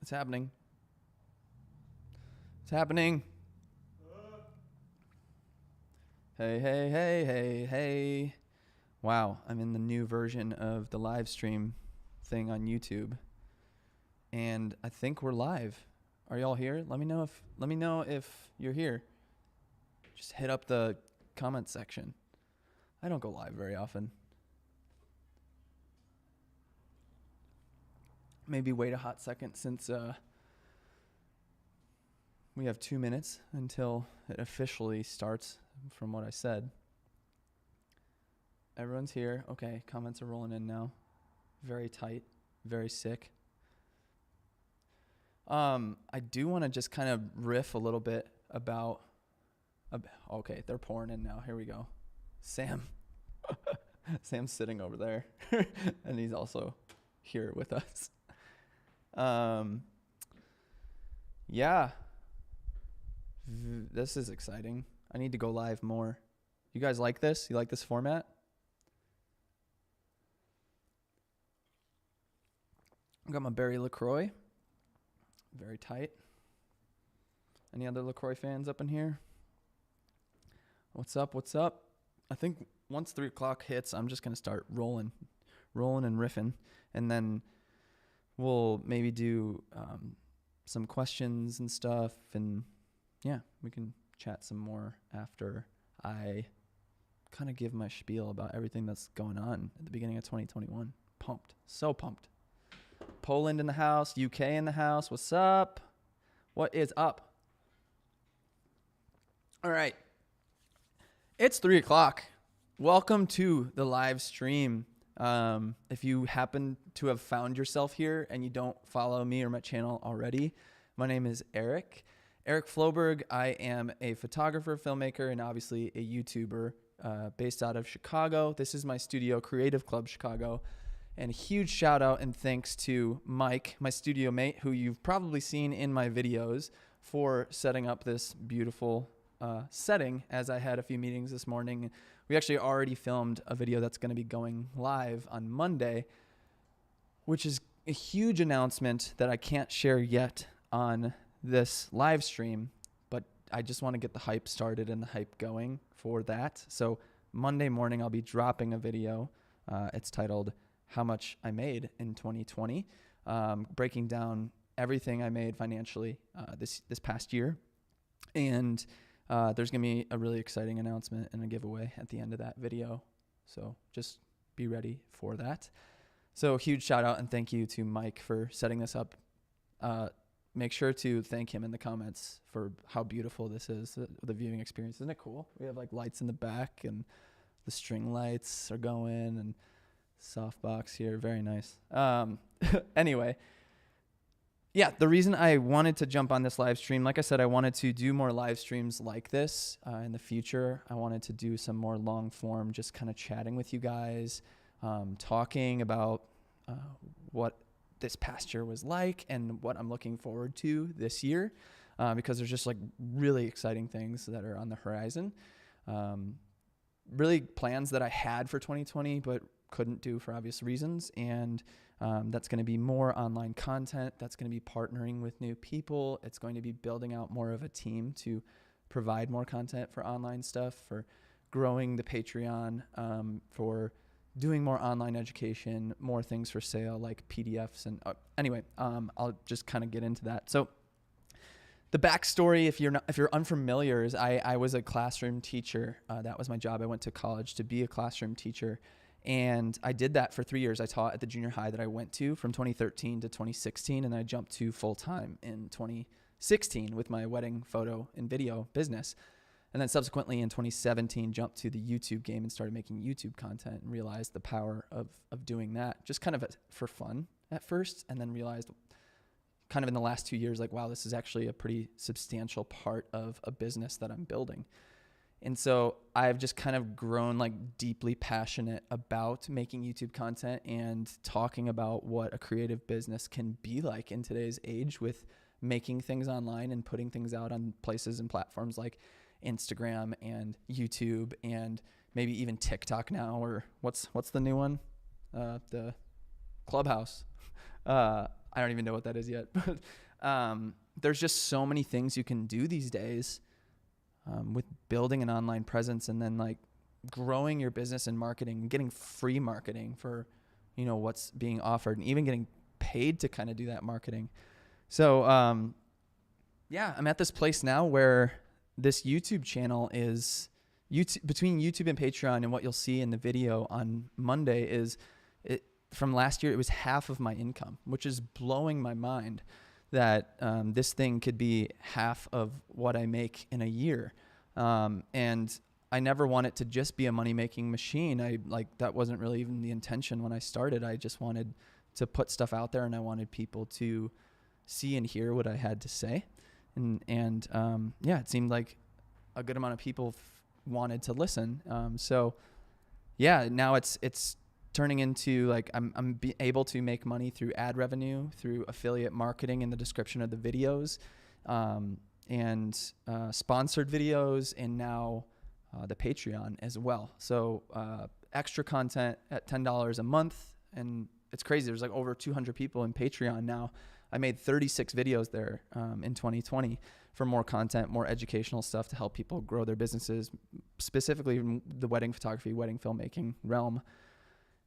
It's happening. It's happening. Hey, hey, hey, hey, hey. Wow, I'm in the new version of the live stream thing on YouTube. And I think we're live. Are y'all here? Let me know if you're here. Just hit up the comment section. I don't go live very often. Maybe wait a hot second since we have 2 minutes until it officially starts from what I said. Everyone's here. Okay, comments are rolling in now. Very tight, very sick. I do want to just kind of riff a little bit about okay, they're pouring in now. Here we go. Sam. Sam's sitting over there. And he's also here with us. Yeah. This is exciting. I need to go live more. You guys like this? You like this format? I got my berry LaCroix. Very tight. Any other LaCroix fans up in here? What's up? What's up? I think once 3 o'clock hits, I'm just going to start rolling and riffing. And then we'll maybe do some questions and stuff. And yeah, we can chat some more after I kind of give my spiel about everything that's going on at the beginning of 2021. Pumped. So pumped. Poland in the house, UK in the house. What's up? What is up? All right. It's 3 o'clock. Welcome to the live stream. If you happen to have found yourself here and you don't follow me or my channel already, my name is Eric Floberg. I am a photographer, filmmaker, and obviously a YouTuber based out of Chicago. This is my studio, Creative Club Chicago. And a huge shout out and thanks to Mike, my studio mate, who you've probably seen in my videos, for setting up this beautiful setting as I had a few meetings this morning. We actually already filmed a video that's going to be going live on Monday, which is a huge announcement that I can't share yet on this live stream, but I just want to get the hype started and the hype going for that. So Monday morning, I'll be dropping a video. It's titled How Much I Made in 2020, breaking down everything I made financially this past year. And there's going to be a really exciting announcement and a giveaway at the end of that video. So just be ready for that. So huge shout out and thank you to Mike for setting this up. Make sure to thank him in the comments for how beautiful this is, the viewing experience. Isn't it cool? We have like lights in the back and the string lights are going and softbox here. Very nice. Anyway, yeah, the reason I wanted to jump on this live stream, like I said, I wanted to do more live streams like this in the future. I wanted to do some more long form, just kind of chatting with you guys, talking about what this past year was like and what I'm looking forward to this year, because there's just like really exciting things that are on the horizon. Really plans that I had for 2020, but couldn't do for obvious reasons. And that's going to be more online content. That's going to be partnering with new people. It's going to be building out more of a team to provide more content for online stuff, for growing the Patreon, for doing more online education, more things for sale like PDFs. And anyway, I'll just kind of get into that. So the backstory, if you're unfamiliar, is I was a classroom teacher. That was my job. I went to college to be a classroom teacher. And I did that for 3 years. I taught at the junior high that I went to from 2013 to 2016. And I jumped to full-time in 2016 with my wedding photo and video business. And then subsequently in 2017, jumped to the YouTube game and started making YouTube content and realized the power of doing that just kind of for fun at first. And then realized kind of in the last 2 years, like, wow, this is actually a pretty substantial part of a business that I'm building. And so I've just kind of grown like deeply passionate about making YouTube content and talking about what a creative business can be like in today's age with making things online and putting things out on places and platforms like Instagram and YouTube and maybe even TikTok now, or what's the new one? The Clubhouse. I don't even know what that is yet. But there's just so many things you can do these days with building an online presence, and then like growing your business and marketing and getting free marketing for, you know, what's being offered, and even getting paid to kind of do that marketing. So, yeah, I'm at this place now where this YouTube channel is between YouTube and Patreon, and what you'll see in the video on Monday is from last year, it was half of my income, which is blowing my mind that this thing could be half of what I make in a year. And I never want it to just be a money-making machine. That wasn't really even the intention when I started. I just wanted to put stuff out there, and I wanted people to see and hear what I had to say. And yeah, it seemed like a good amount of people wanted to listen. So yeah, now it's turning into like I'm able to make money through ad revenue, through affiliate marketing in the description of the videos, and sponsored videos, and now the Patreon as well. So extra content at $10 a month, and it's crazy. There's like over 200 people in Patreon now. I made 36 videos there in 2020 for more content, more educational stuff to help people grow their businesses, specifically in the wedding photography, wedding filmmaking realm.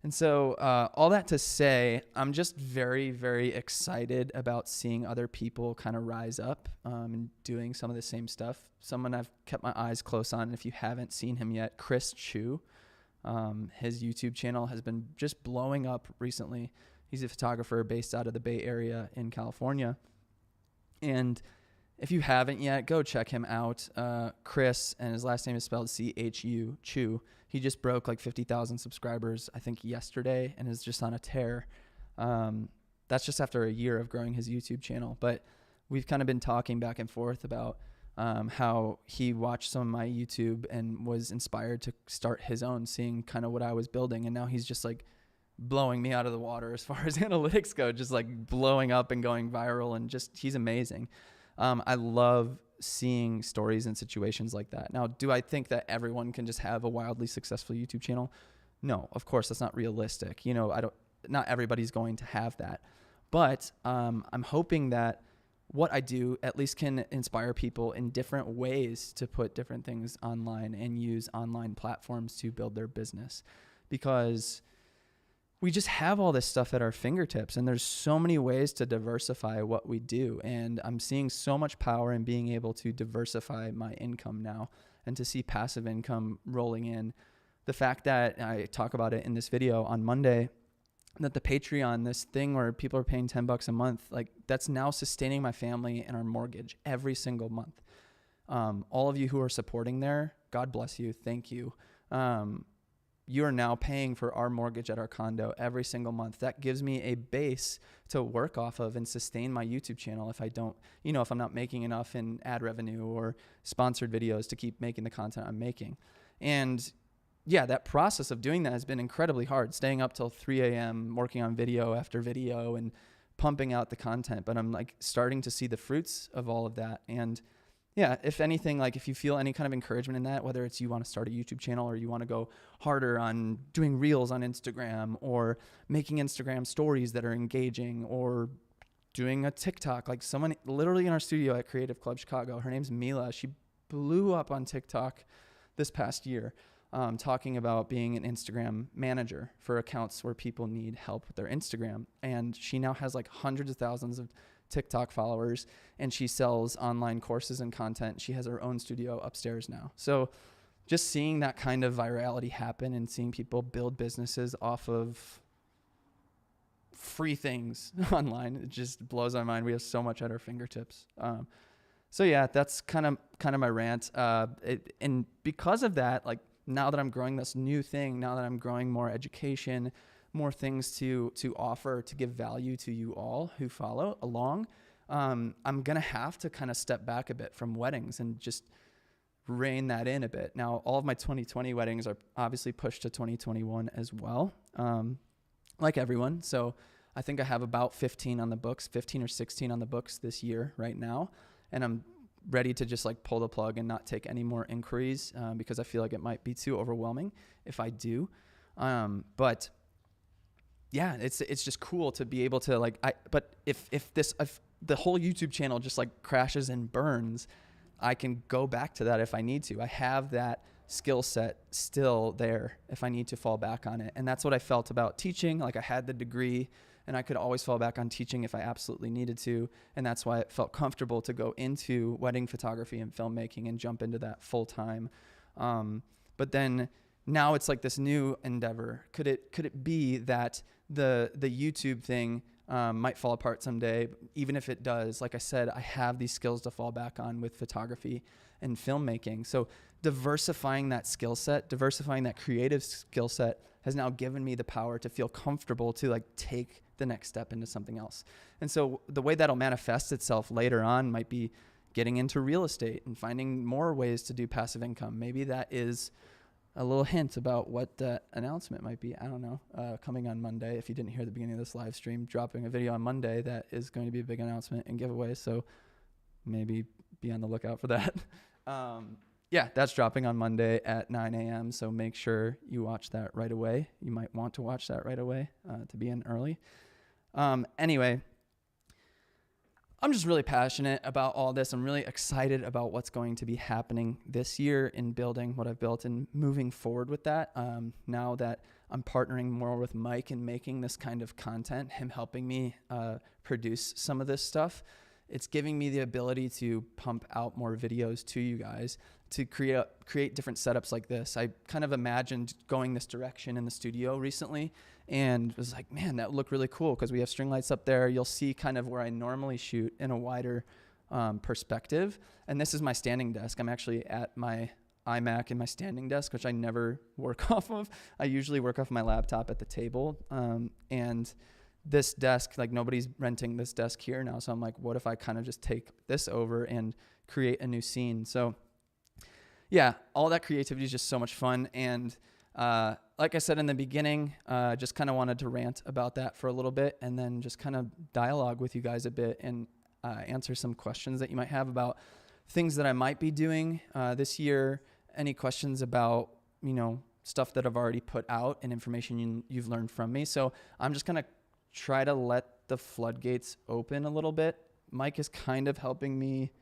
And so all that to say, I'm just very, very excited about seeing other people kind of rise up and doing some of the same stuff. Someone I've kept my eyes close on, and if you haven't seen him yet, Chris Chu, his YouTube channel has been just blowing up recently. He's a photographer based out of the Bay Area in California. And if you haven't yet, go check him out. Chris, and his last name is spelled C-H-U, Chu. He just broke like 50,000 subscribers, I think, yesterday, and is just on a tear. That's just after a year of growing his YouTube channel. But we've kind of been talking back and forth about how he watched some of my YouTube and was inspired to start his own, seeing kind of what I was building. And now he's just like blowing me out of the water as far as analytics go, just like blowing up and going viral, and just, he's amazing. I love seeing stories and situations like that. Now, do I think that everyone can just have a wildly successful YouTube channel? No, of course, that's not realistic. You know, not everybody's going to have that. But I'm hoping that what I do at least can inspire people in different ways to put different things online and use online platforms to build their business, because we just have all this stuff at our fingertips, and there's so many ways to diversify what we do. And I'm seeing so much power in being able to diversify my income now, and to see passive income rolling in. The fact that I talk about it in this video on Monday, that the Patreon, this thing where people are paying $10 a month, like that's now sustaining my family and our mortgage every single month. All of you who are supporting there, God bless you. Thank you. You are now paying for our mortgage at our condo every single month. That gives me a base to work off of and sustain my YouTube channel if I don't, you know, if I'm not making enough in ad revenue or sponsored videos to keep making the content I'm making. And yeah, that process of doing that has been incredibly hard, staying up till 3 a.m., working on video after video and pumping out the content. But I'm like starting to see the fruits of all of that. And yeah, if anything, like if you feel any kind of encouragement in that, whether it's you want to start a YouTube channel or you want to go harder on doing reels on Instagram or making Instagram stories that are engaging or doing a TikTok, like someone literally in our studio at Creative Club Chicago, her name's Mila. She blew up on TikTok this past year, talking about being an Instagram manager for accounts where people need help with their Instagram. And she now has like hundreds of thousands of TikTok followers, and she sells online courses and content. She has her own studio upstairs now. So just seeing that kind of virality happen and seeing people build businesses off of free things online, it just blows my mind. We have so much at our fingertips. So yeah, that's kind of my rant. And because of that, like now that I'm growing this new thing, now that I'm growing more education, more things to offer, to give value to you all who follow along, I'm going to have to kind of step back a bit from weddings and just rein that in a bit. Now, all of my 2020 weddings are obviously pushed to 2021 as well, like everyone. So I think I have about 15 on the books, 15 or 16 on the books this year right now. And I'm ready to just like pull the plug and not take any more inquiries because I feel like it might be too overwhelming if I do. But yeah, it's just cool to be able to like, but if the whole YouTube channel just like crashes and burns, I can go back to that if I need to. I have that skill set still there if I need to fall back on it. And that's what I felt about teaching. Like I had the degree and I could always fall back on teaching if I absolutely needed to. And that's why it felt comfortable to go into wedding photography and filmmaking and jump into that full time. But then now it's like this new endeavor. Could it be that the YouTube thing might fall apart someday? Even if it does, like I said, I have these skills to fall back on with photography and filmmaking. So diversifying that skill set, diversifying that creative skill set has now given me the power to feel comfortable to like take the next step into something else. And so the way that'll manifest itself later on might be getting into real estate and finding more ways to do passive income. Maybe that is a little hint about what that announcement might be. I don't know. Coming on Monday, if you didn't hear the beginning of this live stream, dropping a video on Monday that is going to be a big announcement and giveaway. So maybe be on the lookout for that. Yeah, that's dropping on Monday at 9 a.m. So make sure you watch that right away. You might want to watch that right away to be in early. Anyway, I'm just really passionate about all this. I'm really excited about what's going to be happening this year in building what I've built and moving forward with that. Now that I'm partnering more with Mike and making this kind of content, him helping me produce some of this stuff, it's giving me the ability to pump out more videos to you guys, to create different setups like this. I kind of imagined going this direction in the studio recently and was like, man, that would look really cool because we have string lights up there. You'll see kind of where I normally shoot in a wider perspective. And this is my standing desk. I'm actually at my iMac in my standing desk, which I never work off of. I usually work off my laptop at the table. And this desk, like nobody's renting this desk here now. So I'm like, what if I kind of just take this over and create a new scene? So yeah, all that creativity is just so much fun. And like I said in the beginning, just kind of wanted to rant about that for a little bit and then just kind of dialogue with you guys a bit and answer some questions that you might have about things that I might be doing this year. Any questions about, stuff that I've already put out and information you've learned from me. So I'm just going to try to let the floodgates open a little bit. Mike is kind of helping me,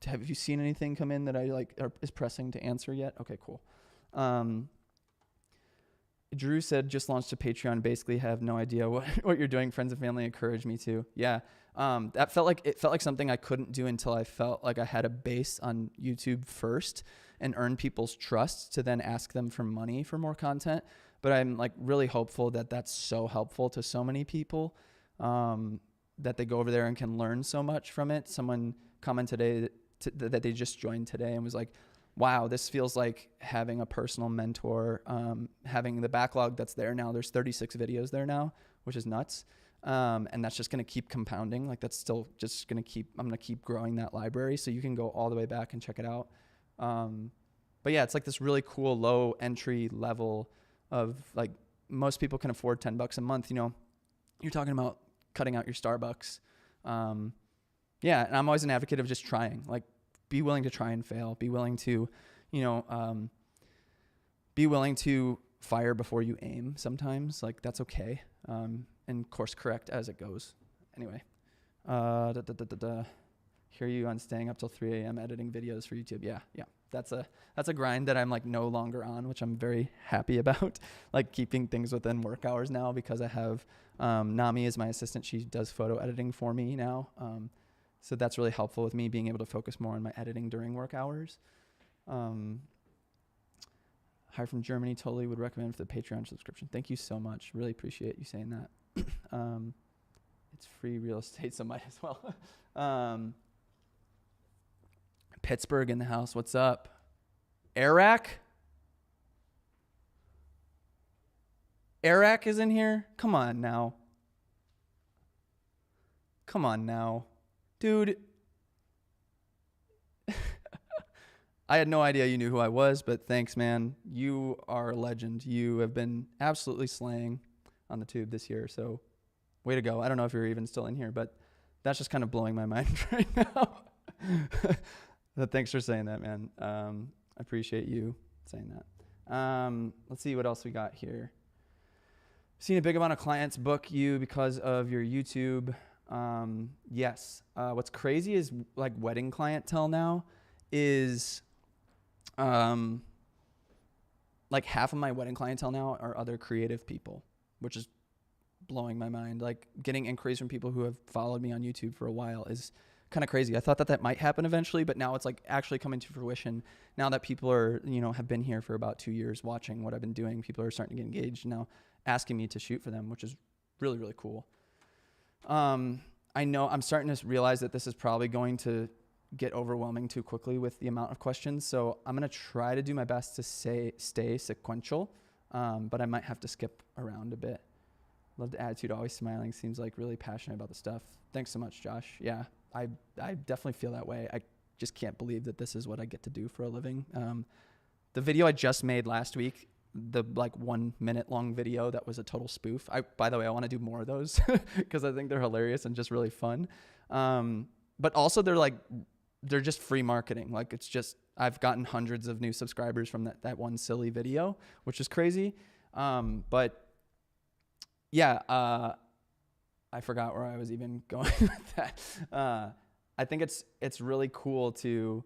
have you seen anything come in that I is pressing to answer yet? Okay, cool. Drew said, just launched a Patreon, basically have no idea what you're doing. Friends and family encouraged me to. Yeah. It felt like something I couldn't do until I felt like I had a base on YouTube first and earn people's trust to then ask them for money for more content. But I'm like really hopeful that that's so helpful to so many people, that they go over there and can learn so much from it. Someone commented today that they just joined today and was like, wow, this feels like having a personal mentor, having the backlog that's there now. There's 36 videos there now, which is nuts. And that's just going to keep compounding. Like that's still just going to I'm going to keep growing that library. So you can go all the way back and check it out. But yeah, it's like this really cool low entry level of like most people can afford $10 a month. You're talking about cutting out your Starbucks. Yeah. And I'm always an advocate of just trying, like be willing to try and fail, be willing to, be willing to fire before you aim sometimes. Like that's okay. And course correct as it goes. Anyway, hear you on staying up till 3 a.m. editing videos for YouTube. Yeah. That's a grind that I'm like no longer on, which I'm very happy about, like keeping things within work hours now because I have Nami as my assistant. She does photo editing for me now. So that's really helpful with me being able to focus more on my editing during work hours. Hi from Germany, totally would recommend for the Patreon subscription. Thank you so much. Really appreciate you saying that. It's free real estate, so might as well. Pittsburgh in the house. What's up? Iraq? Iraq is in here? Come on now. Dude. I had no idea you knew who I was, but thanks, man. You are a legend. You have been absolutely slaying on the tube this year, so way to go. I don't know if you're even still in here, but that's just kind of blowing my mind right now. But thanks for saying that, man. I appreciate you saying that. Let's see what else we got here. Seen a big amount of clients book you because of your YouTube. Yes. What's crazy is like wedding clientele now is like half of my wedding clientele now are other creative people, which is blowing my mind. Like getting inquiries from people who have followed me on YouTube for a while is kind of crazy. I thought that might happen eventually, but now it's like actually coming to fruition. Now that people are, have been here for about 2 years watching what I've been doing, people are starting to get engaged now, asking me to shoot for them, which is really, really cool. I know I'm starting to realize that this is probably going to get overwhelming too quickly with the amount of questions. So I'm going to try to do my best to stay sequential, but I might have to skip around a bit. Love the attitude, always smiling. Seems like really passionate about the stuff. Thanks so much, Josh. Yeah, I definitely feel that way. I just can't believe that this is what I get to do for a living. The video I just made last week, the like 1 minute long video that was a total spoof. By the way, I want to do more of those because I think they're hilarious and just really fun. But also they're just free marketing. Like it's just, I've gotten hundreds of new subscribers from that one silly video, which is crazy. But yeah, I forgot where I was even going with that. I think it's really cool to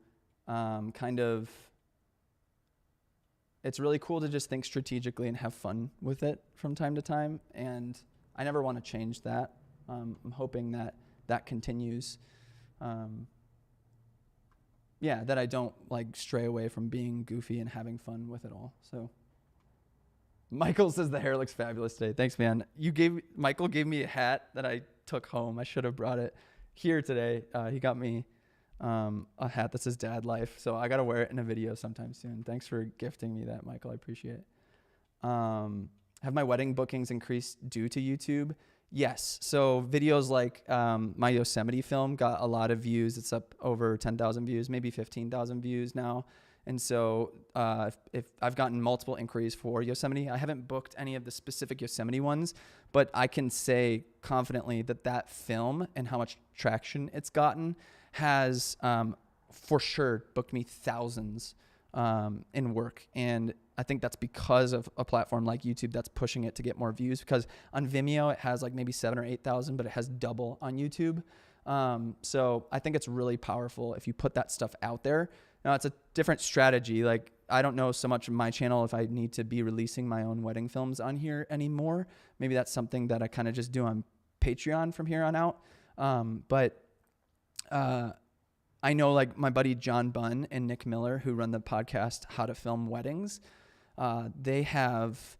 it's really cool to just think strategically and have fun with it from time to time. And I never want to change that. I'm hoping that continues. That I don't like stray away from being goofy and having fun with it all. So Michael says the hair looks fabulous today. Thanks, man. Michael gave me a hat that I took home. I should have brought it here today. He got me a hat that says Dad Life. So I got to wear it in a video sometime soon. Thanks for gifting me that, Michael. I appreciate it. Have my wedding bookings increased due to YouTube? Yes. So videos like my Yosemite film got a lot of views. It's up over 10,000 views, maybe 15,000 views now. And so if I've gotten multiple inquiries for Yosemite, I haven't booked any of the specific Yosemite ones, but I can say confidently that film and how much traction it's gotten has for sure booked me thousands in work. And I think that's because of a platform like YouTube that's pushing it to get more views, because on Vimeo it has like maybe 7,000 or 8,000, but it has double on YouTube. So I think it's really powerful if you put that stuff out there. Now it's a different strategy. Like I don't know so much of my channel if I need to be releasing my own wedding films on here anymore. Maybe that's something that I kind of just do on Patreon from here on out. But I know like my buddy John Bunn and Nick Miller, who run the podcast How to Film Weddings, they have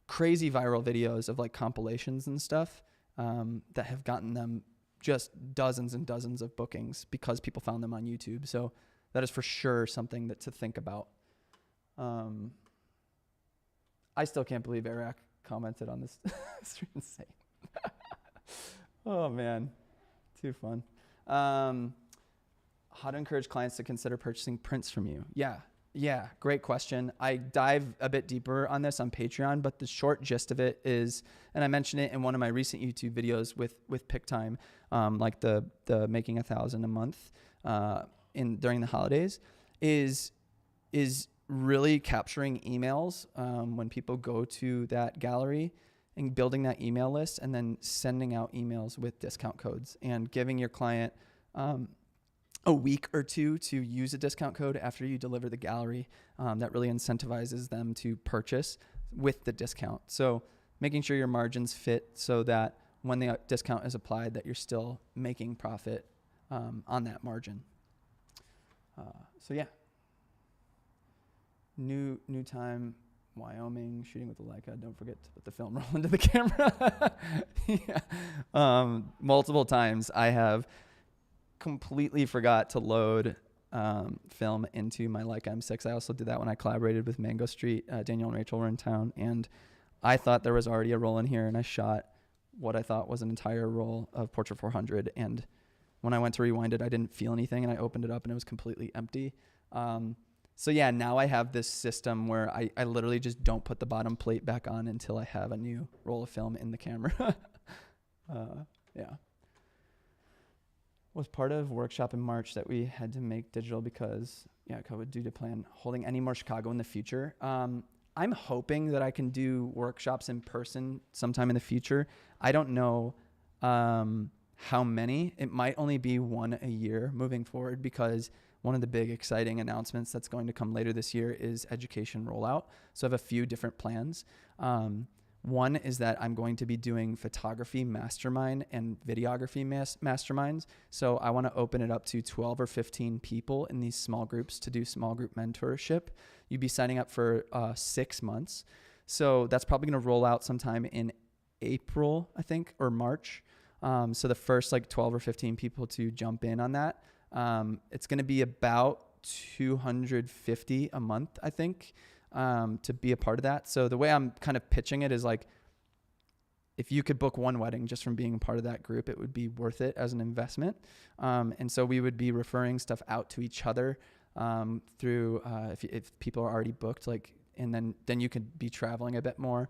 crazy viral videos of like compilations and stuff that have gotten them just dozens and dozens of bookings because people found them on YouTube. So that is for sure something to think about. I still can't believe Eric commented on this. It's insane. Oh man, too fun. How to encourage clients to consider purchasing prints from you? Yeah, great question. I dive a bit deeper on this on Patreon, but the short gist of it is, and I mentioned it in one of my recent YouTube videos with PickTime, like the making 1,000 a month during the holidays, is really capturing emails when people go to that gallery and building that email list and then sending out emails with discount codes and giving your client a week or two to use a discount code after you deliver the gallery. That really incentivizes them to purchase with the discount. So making sure your margins fit so that when the discount is applied, that you're still making profit on that margin. So yeah. New time, Wyoming, shooting with a Leica. Don't forget to put the film roll into the camera. Yeah. Multiple times I have completely forgot to load film into my Leica M6. I also did that when I collaborated with Mango Street. Daniel and Rachel were in town, and I thought there was already a roll in here, and I shot what I thought was an entire roll of Portrait 400. And when I went to rewind it, I didn't feel anything, and I opened it up, and it was completely empty. So yeah, now I have this system where I literally just don't put the bottom plate back on until I have a new roll of film in the camera. Yeah. Was part of workshop in March that we had to make digital because yeah, COVID due to plan holding any more Chicago in the future. I'm hoping that I can do workshops in person sometime in the future. I don't know how many. It might only be one a year moving forward, because one of the big exciting announcements that's going to come later this year is education rollout. So I have a few different plans. One is that I'm going to be doing photography mastermind and videography masterminds. So I want to open it up to 12 or 15 people in these small groups to do small group mentorship. You'd be signing up for 6 months. So that's probably going to roll out sometime in April, I think, or March. So the first like 12 or 15 people to jump in on that. It's going to be about $250 a month, I think, to be a part of that. So the way I'm kind of pitching it is like, if you could book one wedding just from being a part of that group, it would be worth it as an investment. And so we would be referring stuff out to each other through if people are already booked, like, and then you could be traveling a bit more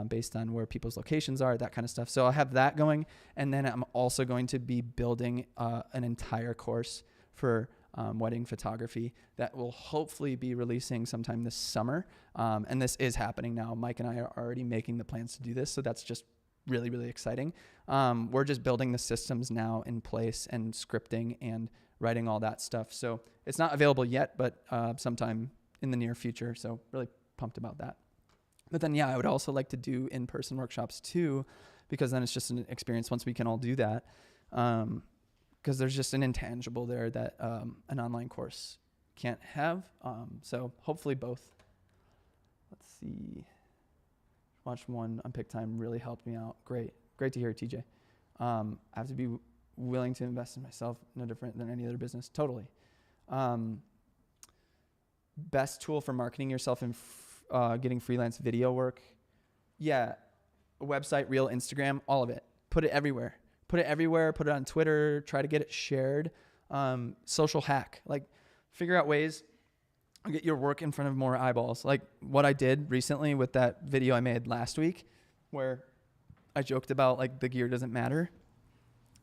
based on where people's locations are, that kind of stuff. So I'll have that going. And then I'm also going to be building an entire course for wedding photography that will hopefully be releasing sometime this summer. And this is happening now. Mike and I are already making the plans to do this. So that's just really, really exciting. We're just building the systems now in place and scripting and writing all that stuff. So it's not available yet, but sometime in the near future. So really pumped about that. But then, yeah, I would also like to do in-person workshops too, because then it's just an experience once we can all do that. Because there's just an intangible there that an online course can't have. So hopefully both. Let's see. Watch one on pick time really helped me out. Great to hear, TJ. I have to be willing to invest in myself, no different than any other business. Totally. Best tool for marketing yourself and getting freelance video work. Yeah, a website, reel, Instagram, all of it. Put it everywhere. Put it on Twitter, try to get it shared. Social hack, like figure out ways to get your work in front of more eyeballs. Like what I did recently with that video I made last week, where I joked about like the gear doesn't matter.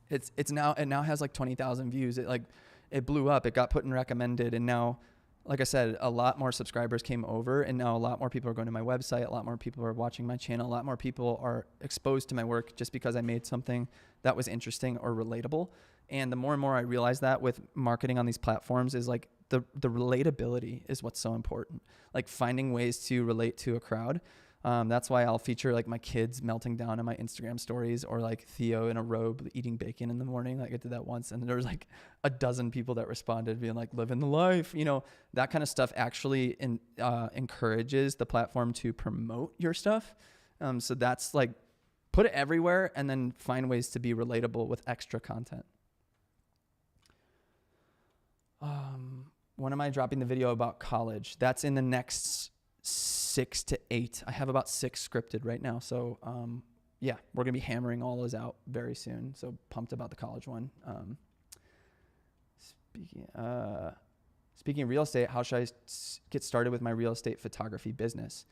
It now has like 20,000 views. It blew up. It got put in recommended, and now, like I said, a lot more subscribers came over, and now a lot more people are going to my website. A lot more people are watching my channel. A lot more people are exposed to my work just because I made something that was interesting or relatable. And the more and more I realize that with marketing on these platforms is like the relatability is what's so important. Like finding ways to relate to a crowd. That's why I'll feature like my kids melting down on my Instagram stories, or like Theo in a robe eating bacon in the morning. Like I did that once, and there was like a dozen people that responded being like, living the life, that kind of stuff actually encourages the platform to promote your stuff. So that's like, put it everywhere and then find ways to be relatable with extra content. When am I dropping the video about college? That's in the next 6 to 8. I have about 6 scripted right now. So, yeah, we're going to be hammering all those out very soon. So pumped about the college one. Speaking of real estate, how should I get started with my real estate photography business?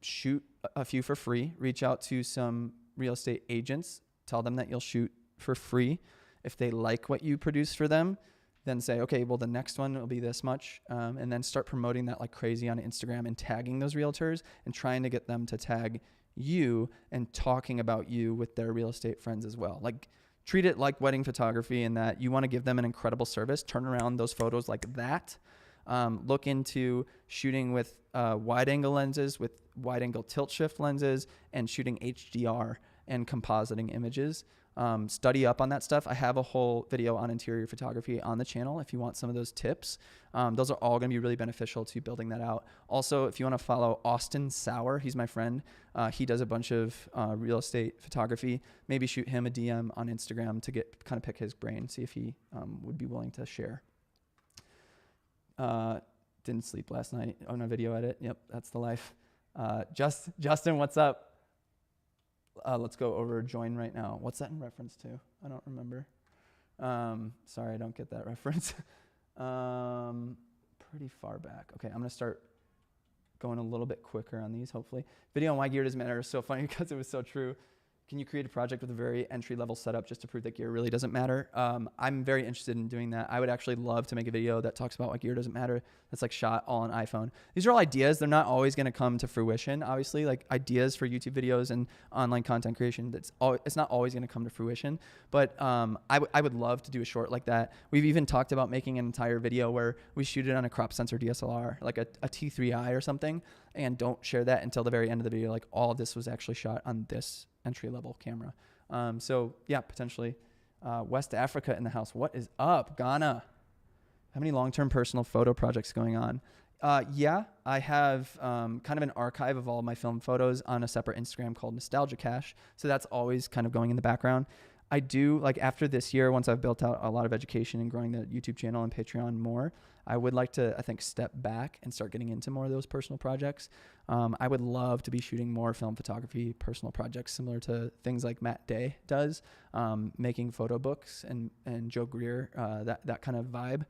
Shoot a few for free. Reach out to some real estate agents. Tell them that you'll shoot for free. If they like what you produce for them, then say, okay, well, the next one will be this much. And then start promoting that like crazy on Instagram and tagging those realtors and trying to get them to tag you and talking about you with their real estate friends as well. Like treat it like wedding photography, in that you want to give them an incredible service. Turn around those photos like that. Look into shooting with wide angle lenses, with wide angle tilt shift lenses, and shooting HDR and compositing images. Study up on that stuff. I have a whole video on interior photography on the channel if you want some of those tips. Those are all going to be really beneficial to building that out. Also, if you want to follow Austin Sauer, he's my friend. He does a bunch of real estate photography. Maybe shoot him a DM on Instagram to get kind of pick his brain, see if he would be willing to share. Didn't sleep last night on a video edit. Yep, that's the life. Justin, what's up? Let's go over join right now. What's that in reference to? I don't remember. Sorry, I don't get that reference. Pretty far back. Okay, I'm going to start going a little bit quicker on these, hopefully. Video on why gear doesn't matter is so funny because it was so true. can you create a project with a very entry-level setup just to prove that gear really doesn't matter? I'm very interested in doing that. I would actually love to make a video that talks about why gear doesn't matter. That's like shot all on iPhone. These are all ideas. They're not always going to come to fruition, obviously. Like ideas for YouTube videos and online content creation, it's not always going to come to fruition. But I would love to do a short like that. We've even talked about making an entire video where we shoot it on a crop sensor DSLR, like a T3i or something, and don't share that until the very end of the video. Like all of this was actually shot on this entry-level camera. So yeah, potentially West Africa in the house. What is up, Ghana? How many long-term personal photo projects going on? Yeah, I have kind of an archive of all my film photos on a separate Instagram called Nostalgia Cache. So that's always kind of going in the background. I do, like after this year, once I've built out a lot of education and growing the YouTube channel and Patreon more, I would like to, I think, step back and start getting into more of those personal projects. I would love to be shooting more film photography, personal projects similar to things like Matt Day does, making photo books and Joe Greer, that kind of vibe.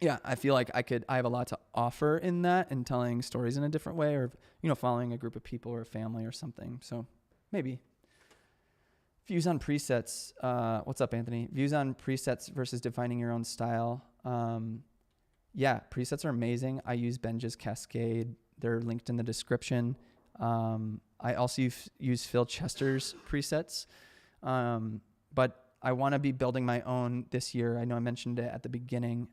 Yeah, I feel like I have a lot to offer in that and telling stories in a different way, or, you know, following a group of people or a family or something. So maybe. Views on presets. What's up, Anthony? Views on presets versus defining your own style. Yeah, presets are amazing. I use Benja's Cascade. They're linked in the description. I also use Phil Chester's presets. But I want to be building my own this year. I know I mentioned it at the beginning.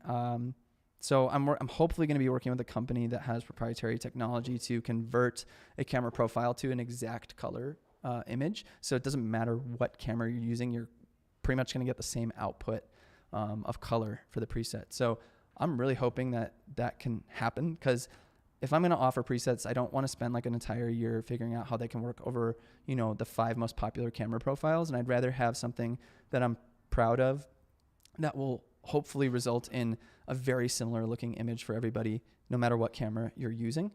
So I'm hopefully going to be working with a company that has proprietary technology to convert a camera profile to an exact color image. So it doesn't matter what camera you're using, you're pretty much going to get the same output of color for the preset. So I'm really hoping that can happen, because if I'm going to offer presets, I don't want to spend like an entire year figuring out how they can work over, you know, the 5 most popular camera profiles. And I'd rather have something that I'm proud of that will hopefully result in a very similar looking image for everybody, no matter what camera you're using.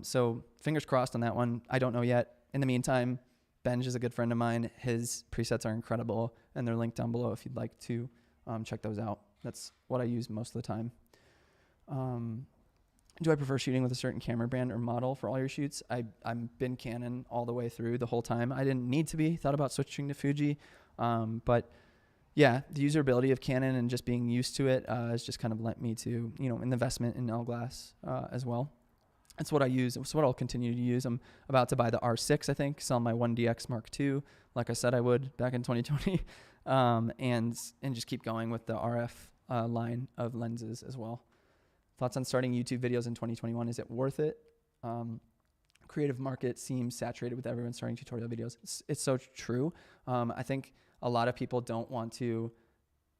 So fingers crossed on that one. I don't know yet. In the meantime, Benj is a good friend of mine. His presets are incredible, and they're linked down below if you'd like to check those out. That's what I use most of the time. Do I prefer shooting with a certain camera brand or model for all your shoots? I've been Canon all the way through the whole time. I didn't need to be. Thought about switching to Fuji. But yeah, the usability of Canon and just being used to it has just kind of lent me to, you know, an investment in L-Glass as well. That's what I use. It's what I'll continue to use. I'm about to buy the R6, I think, sell my 1DX Mark II, like I said I would back in 2020, and just keep going with the RF line of lenses as well. Thoughts on starting YouTube videos in 2021? Is it worth it? Creative market seems saturated with everyone starting tutorial videos. It's so true. I think a lot of people don't want to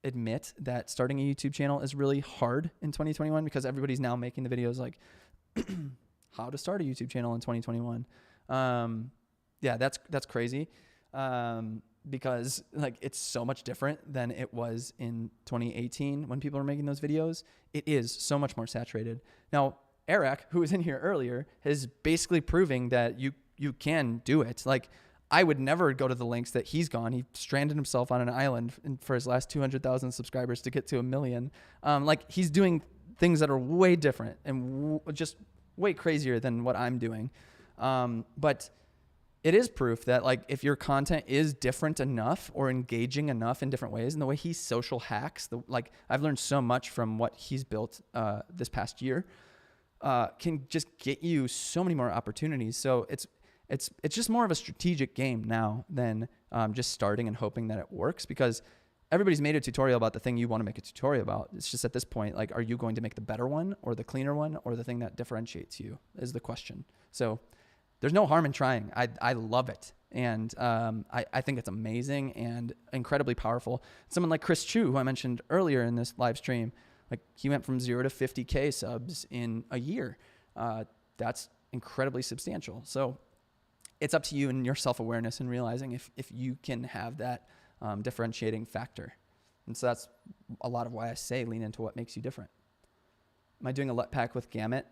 admit that starting a YouTube channel is really hard in 2021, because everybody's now making the videos like how to start a YouTube channel in 2021. Yeah, that's crazy. Because like it's so much different than it was in 2018 when people were making those videos. It is so much more saturated. Now, Eric, who was in here earlier, is basically proving that you can do it. Like, I would never go to the links that he's gone. He stranded himself on an island for his last 200,000 subscribers to get to 1 million. Like, he's doing things that are way different and just way crazier than what I'm doing. But it is proof that like if your content is different enough or engaging enough in different ways, and the way he social hacks, like I've learned so much from what he's built this past year, can just get you so many more opportunities. So it's just more of a strategic game now than just starting and hoping that it works, because everybody's made a tutorial about the thing you want to make a tutorial about. It's just at this point, like, are you going to make the better one or the cleaner one or the thing that differentiates you is the question. So there's no harm in trying. I love it. And I think it's amazing and incredibly powerful. Someone like Chris Chu, who I mentioned earlier in this live stream, like he went from 0 to 50K subs in a year. That's incredibly substantial. So it's up to you and your self-awareness and realizing if you can have that differentiating factor. And so that's a lot of why I say lean into what makes you different. Am I doing a LUT pack with Gamut?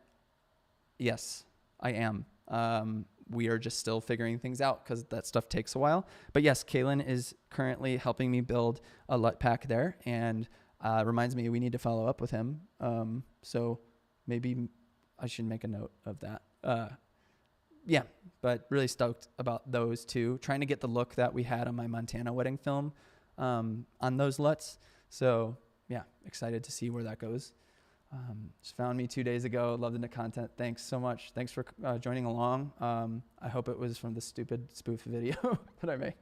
Yes, I am. We are just still figuring things out because that stuff takes a while. But yes, Kaylin is currently helping me build a LUT pack there, and reminds me we need to follow up with him. So maybe I should make a note of that. yeah, but really stoked about those two. Trying to get the look that we had on my Montana wedding film on those LUTs. So yeah, excited to see where that goes. Just found me 2 days ago. Loved the content. Thanks so much. Thanks for joining along. I hope it was from the stupid spoof video that I made.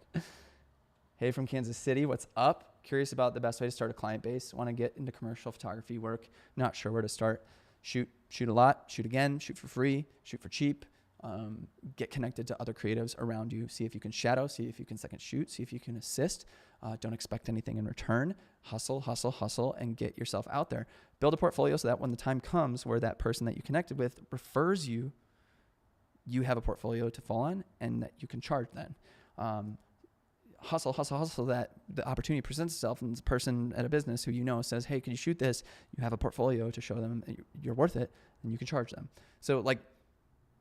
Hey, from Kansas City, what's up? Curious about the best way to start a client base. Want to get into commercial photography work. Not sure where to start. Shoot a lot, shoot again, shoot for free, shoot for cheap. Get connected to other creatives around you. See if you can shadow, see if you can second shoot, see if you can assist. Don't expect anything in return. Hustle, and get yourself out there. Build a portfolio so that when the time comes where that person that you connected with refers you, you have a portfolio to fall on and that you can charge then. Hustle that the opportunity presents itself, and this person at a business who you know says, hey, can you shoot this? You have a portfolio to show them you're worth it, and you can charge them. So like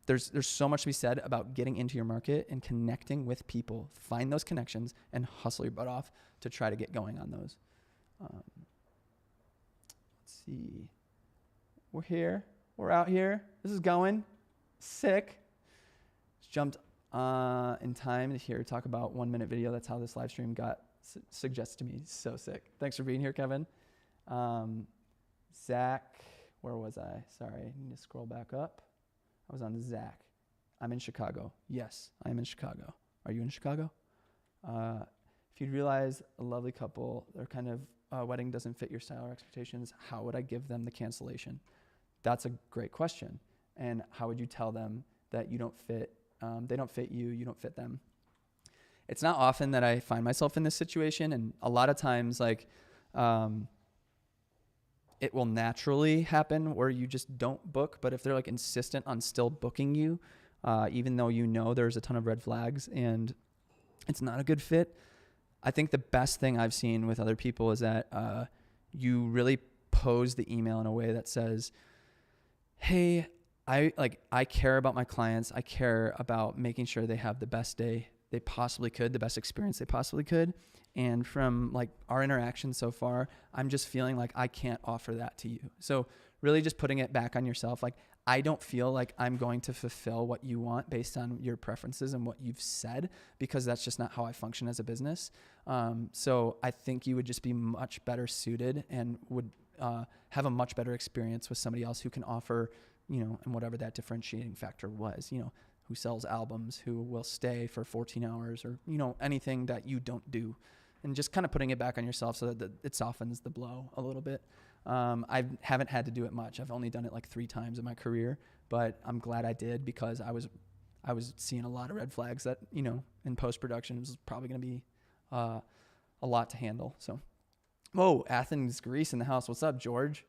there's so much to be said about getting into your market and connecting with people. Find those connections and hustle your butt off to try to get going on those. Let's see. We're here. We're out here. This is going. Sick. Just jumped in time to hear talk about 1 minute video. That's how this live stream got suggested to me. So sick. Thanks for being here, Kevin. Zach, where was I? Sorry, I need to scroll back up. I was on Zach. I'm in Chicago. Yes, I am in Chicago. Are you in Chicago? If you'd realize a lovely couple, their kind of wedding doesn't fit your style or expectations, how would I give them the cancellation? That's a great question. And how would you tell them that you don't fit? They don't fit you, you don't fit them. It's not often that I find myself in this situation, and a lot of times like it will naturally happen where you just don't book. But if they're like insistent on still booking you, even though you know there's a ton of red flags and it's not a good fit, I think the best thing I've seen with other people is that you really pose the email in a way that says, hey, I care about my clients. I care about making sure they have the best day they possibly could, the best experience they possibly could. And from like our interaction so far, I'm just feeling like I can't offer that to you. So really just putting it back on yourself. Like, I don't feel like I'm going to fulfill what you want based on your preferences and what you've said, because that's just not how I function as a business. So I think you would just be much better suited and would have a much better experience with somebody else who can offer, and whatever that differentiating factor was, who sells albums, who will stay for 14 hours or, anything that you don't do. And just kind of putting it back on yourself so that it softens the blow a little bit. I haven't had to do it much. I've only done it like 3 times in my career, but I'm glad I did, because I was seeing a lot of red flags that, in post-production was probably going to be a lot to handle. So, whoa, Athens, Greece in the house. What's up, George?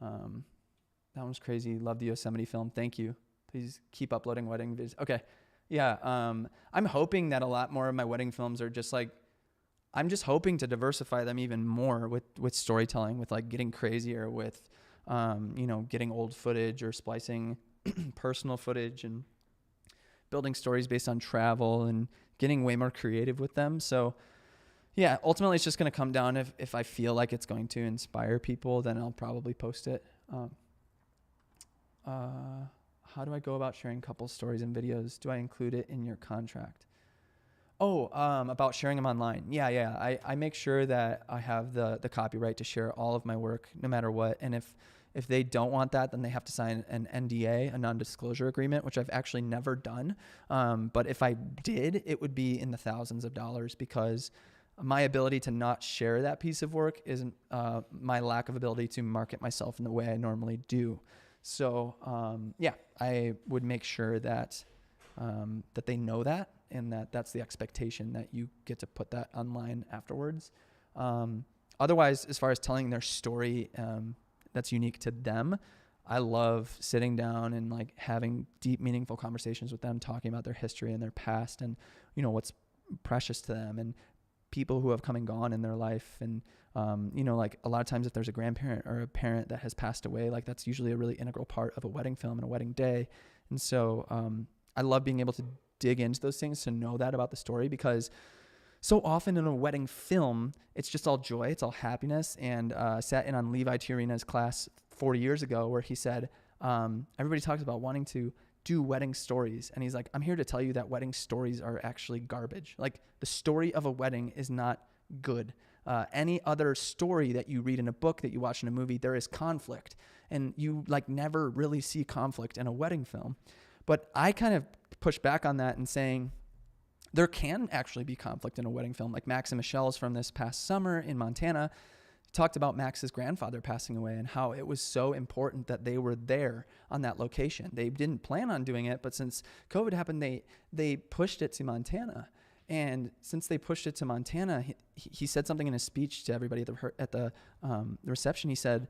That was crazy. Love the Yosemite film. Thank you. Please keep uploading wedding videos. Okay. Yeah. I'm hoping that a lot more of my wedding films are just like, I'm just hoping to diversify them even more with storytelling, with like getting crazier with, getting old footage or splicing personal footage and building stories based on travel and getting way more creative with them. So yeah, ultimately it's just going to come down if I feel like it's going to inspire people, then I'll probably post it. How do I go about sharing couple stories and videos? Do I include it in your contract? About sharing them online. Yeah. I make sure that I have the copyright to share all of my work no matter what. And if they don't want that, then they have to sign an NDA, a non-disclosure agreement, which I've actually never done. But if I did, it would be in the thousands of dollars, because my ability to not share that piece of work isn't my lack of ability to market myself in the way I normally do. So I would make sure that they know that, and that's the expectation, that you get to put that online afterwards. Otherwise, as far as telling their story that's unique to them, I love sitting down and like having deep, meaningful conversations with them, talking about their history and their past and, what's precious to them, and people who have come and gone in their life. And, like a lot of times if there's a grandparent or a parent that has passed away, like that's usually a really integral part of a wedding film and a wedding day. And so I love being able to dig into those things to know that about the story, because so often in a wedding film, it's just all joy, it's all happiness. And sat in on Levi Tiarina's class 40 years ago where he said, everybody talks about wanting to do wedding stories. And he's like, I'm here to tell you that wedding stories are actually garbage. Like, the story of a wedding is not good. Any other story that you read in a book, that you watch in a movie, there is conflict. And you like never really see conflict in a wedding film. But I kind of push back on that and saying there can actually be conflict in a wedding film. Like Max and Michelle's from this past summer in Montana talked about Max's grandfather passing away and how it was so important that they were there on that location. They didn't plan on doing it, but since COVID happened, they pushed it to Montana. And since they pushed it to Montana, he said something in his speech to everybody at the reception. He said,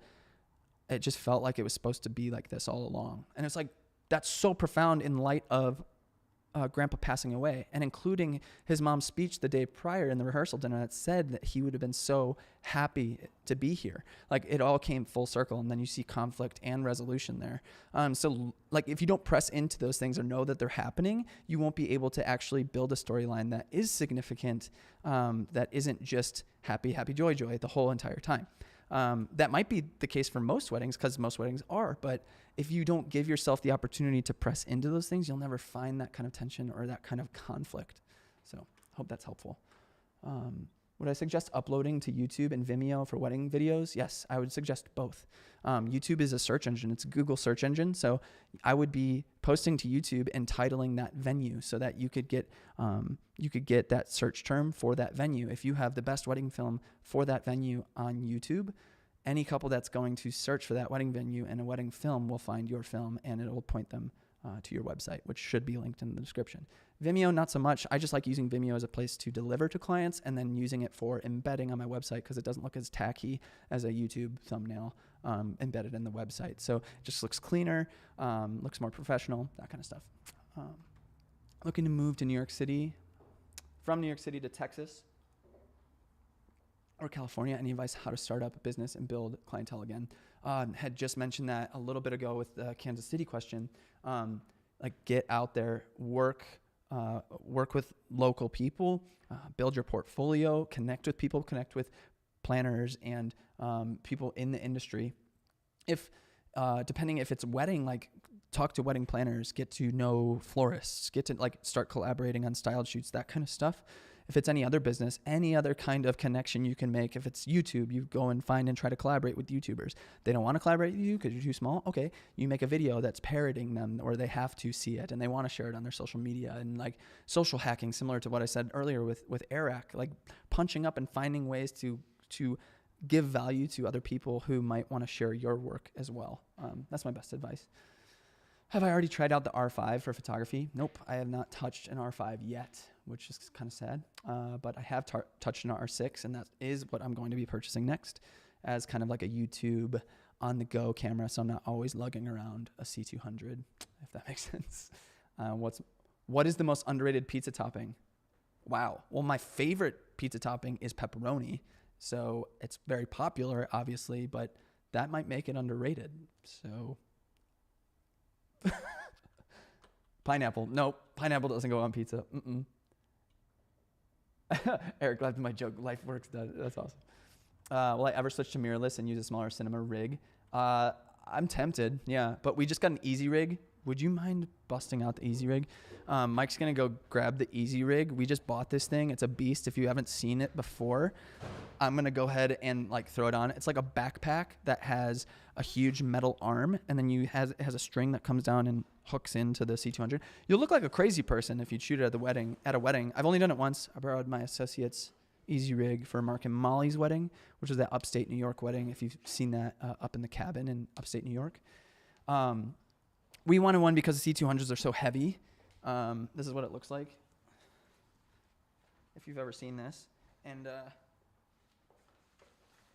it just felt like it was supposed to be like this all along. And it's like, that's so profound in light of grandpa passing away, and including his mom's speech the day prior in the rehearsal dinner that said that he would have been so happy to be here. Like, it all came full circle, and then you see conflict and resolution there. So like, if you don't press into those things or know that they're happening, you won't be able to actually build a storyline that is significant, that isn't just happy, happy, joy, joy the whole entire time. That might be the case for most weddings, because most weddings are, but if you don't give yourself the opportunity to press into those things, you'll never find that kind of tension or that kind of conflict. So I hope that's helpful. Would I suggest uploading to YouTube and Vimeo for wedding videos? Yes, I would suggest both. YouTube is a search engine. It's a Google search engine. So I would be posting to YouTube and titling that venue so that you could get that search term for that venue. If you have the best wedding film for that venue on YouTube, any couple that's going to search for that wedding venue and a wedding film will find your film, and it will point them to your website, which should be linked in the description. Vimeo, not so much. I just like using Vimeo as a place to deliver to clients and then using it for embedding on my website because it doesn't look as tacky as a YouTube thumbnail embedded in the website. So it just looks cleaner, looks more professional, that kind of stuff. Looking to move to New York City, from New York City to Texas or California. Any advice how to start up a business and build clientele again? Had just mentioned that a little bit ago with the Kansas City question. Like, get out there, work with local people, build your portfolio, connect with people, connect with planners and people in the industry. If depending if it's wedding, like, talk to wedding planners, get to know florists, get to like start collaborating on styled shoots, that kind of stuff. If it's any other business, any other kind of connection you can make. If it's YouTube, you go and find and try to collaborate with YouTubers. They don't want to collaborate with you because you're too small. Okay, you make a video that's parroting them, or they have to see it and they want to share it on their social media. And like social hacking, similar to what I said earlier with Eric, like punching up and finding ways to give value to other people who might want to share your work as well. That's my best advice. Have I already tried out the R5 for photography? Nope, I have not touched an R5 yet, which is kind of sad. But I have touched an R6, and that is what I'm going to be purchasing next as kind of like a YouTube on-the-go camera, so I'm not always lugging around a C200, if that makes sense. What is the most underrated pizza topping? Wow. Well, my favorite pizza topping is pepperoni, so it's very popular, obviously, but that might make it underrated. So... Pineapple. Nope. Pineapple doesn't go on pizza. Eric laughed at my joke. Life works. That's awesome. Will I ever switch to mirrorless and use a smaller cinema rig? I'm tempted. Yeah. But we just got an easy rig. Would you mind busting out the easy rig? Mike's going to go grab the easy rig. We just bought this thing. It's a beast. If you haven't seen it before, I'm going to go ahead and like throw it on. It's like a backpack that has a huge metal arm, and then it has a string that comes down and hooks into the C200. You'll look like a crazy person if you shoot it at a wedding. I've only done it once. I borrowed my associate's easy rig for Mark and Molly's wedding, which was that upstate New York wedding. If you've seen that up in the cabin in upstate New York. We wanted one because the C200s are so heavy. This is what it looks like, if you've ever seen this. And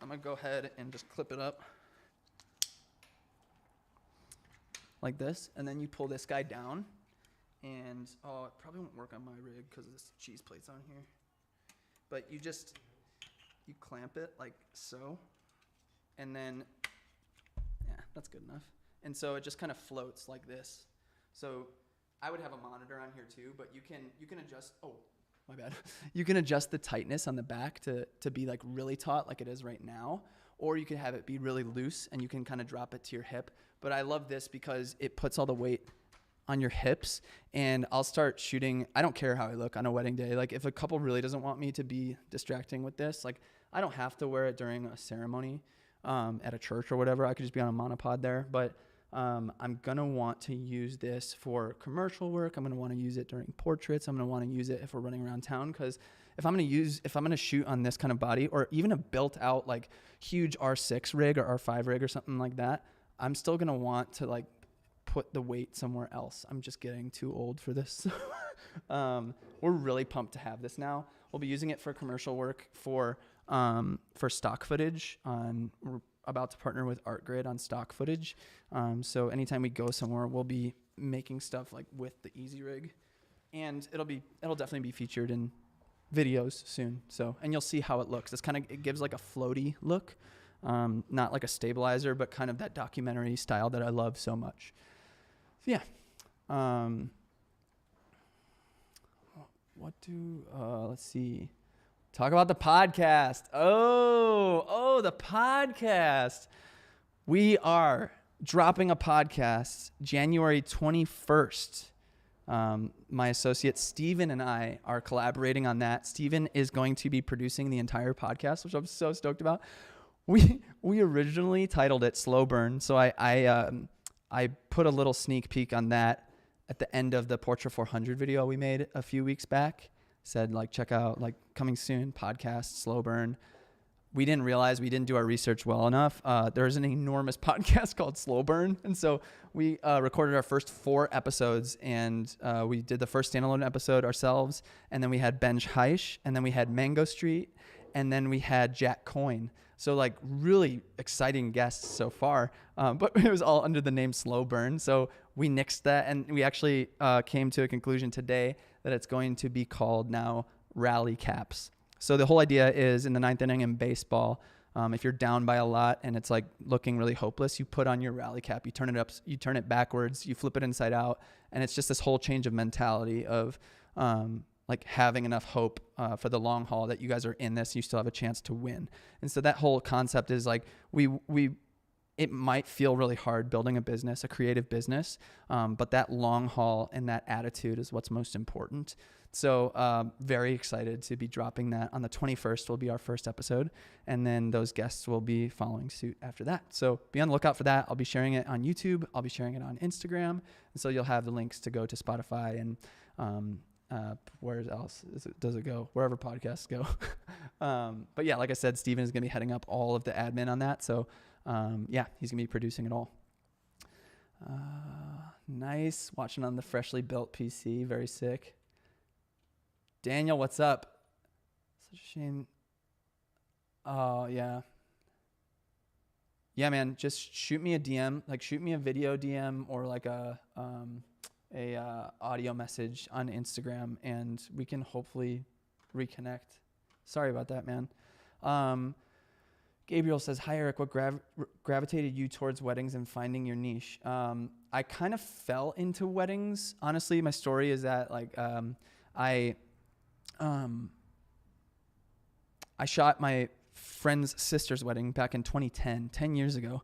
I'm going to go ahead and just clip it up like this. And then you pull this guy down. And, it probably won't work on my rig because this cheese plate's on here. But you clamp it like so. And then, yeah, that's good enough. And so it just kind of floats like this. So I would have a monitor on here too, but you can adjust, my bad. You can adjust the tightness on the back to be like really taut like it is right now, or you can have it be really loose and you can kind of drop it to your hip. But I love this because it puts all the weight on your hips, and I'll start shooting. I don't care how I look on a wedding day. Like if a couple really doesn't want me to be distracting with this, like I don't have to wear it during a ceremony at a church or whatever. I could just be on a monopod there, but I'm going to want to use this for commercial work. I'm going to want to use it during portraits. I'm going to want to use it if we're running around town, because if I'm going to shoot on this kind of body, or even a built out like huge R6 rig or R5 rig or something like that, I'm still going to want to like put the weight somewhere else. I'm just getting too old for this. We're really pumped to have this now. We'll be using it for commercial work, for stock footage. We're about to partner with ArtGrid on stock footage. So anytime we go somewhere, we'll be making stuff like with the Easy Rig, and it'll definitely be featured in videos soon. So, and you'll see how it looks. It gives like a floaty look, not like a stabilizer, but kind of that documentary style that I love so much. So yeah. Let's see. Talk about the podcast. The podcast. We are dropping a podcast January 21st. My associate Steven and I are collaborating on that. Steven is going to be producing the entire podcast, which I'm so stoked about. We originally titled it Slow Burn, so I put a little sneak peek on that at the end of the Portrait 400 video we made a few weeks back. Said like, check out like coming soon podcast Slow Burn. We didn't realize we didn't do our research well enough. There's an enormous podcast called Slow Burn. And so we recorded our first 4 episodes, and we did the first standalone episode ourselves. And then we had Benj Heish, and then we had Mango Street, and then we had Jack Coyne. So like really exciting guests so far, but it was all under the name Slow Burn. So we nixed that, and we actually came to a conclusion today that it's going to be called now Rally Caps. So the whole idea is, in the 9th inning in baseball, if you're down by a lot and it's like looking really hopeless, you put on your rally cap, you turn it up, you turn it backwards, you flip it inside out, and it's just this whole change of mentality of like having enough hope for the long haul that you guys are in this, you still have a chance to win. And so that whole concept is like it might feel really hard building a business, a creative business, but that long haul and that attitude is what's most important. So very excited to be dropping that. On the 21st will be our first episode, and then those guests will be following suit after that. So be on the lookout for that. I'll be sharing it on YouTube. I'll be sharing it on Instagram. And so you'll have the links to go to Spotify and where else does it go? Wherever podcasts go. But yeah, like I said, Steven is going to be heading up all of the admin on that. So yeah, he's going to be producing it all. Nice. Watching on the freshly built PC. Very sick. Daniel, what's up? Such a shame. Oh, yeah. Yeah, man, just shoot me a DM, like shoot me a video DM or like a audio message on Instagram, and we can hopefully reconnect. Sorry about that, man. Gabriel says, hi, Eric, what gravitated you towards weddings and finding your niche? I kind of fell into weddings. Honestly, my story is that like I shot my friend's sister's wedding back in 2010, 10 years ago.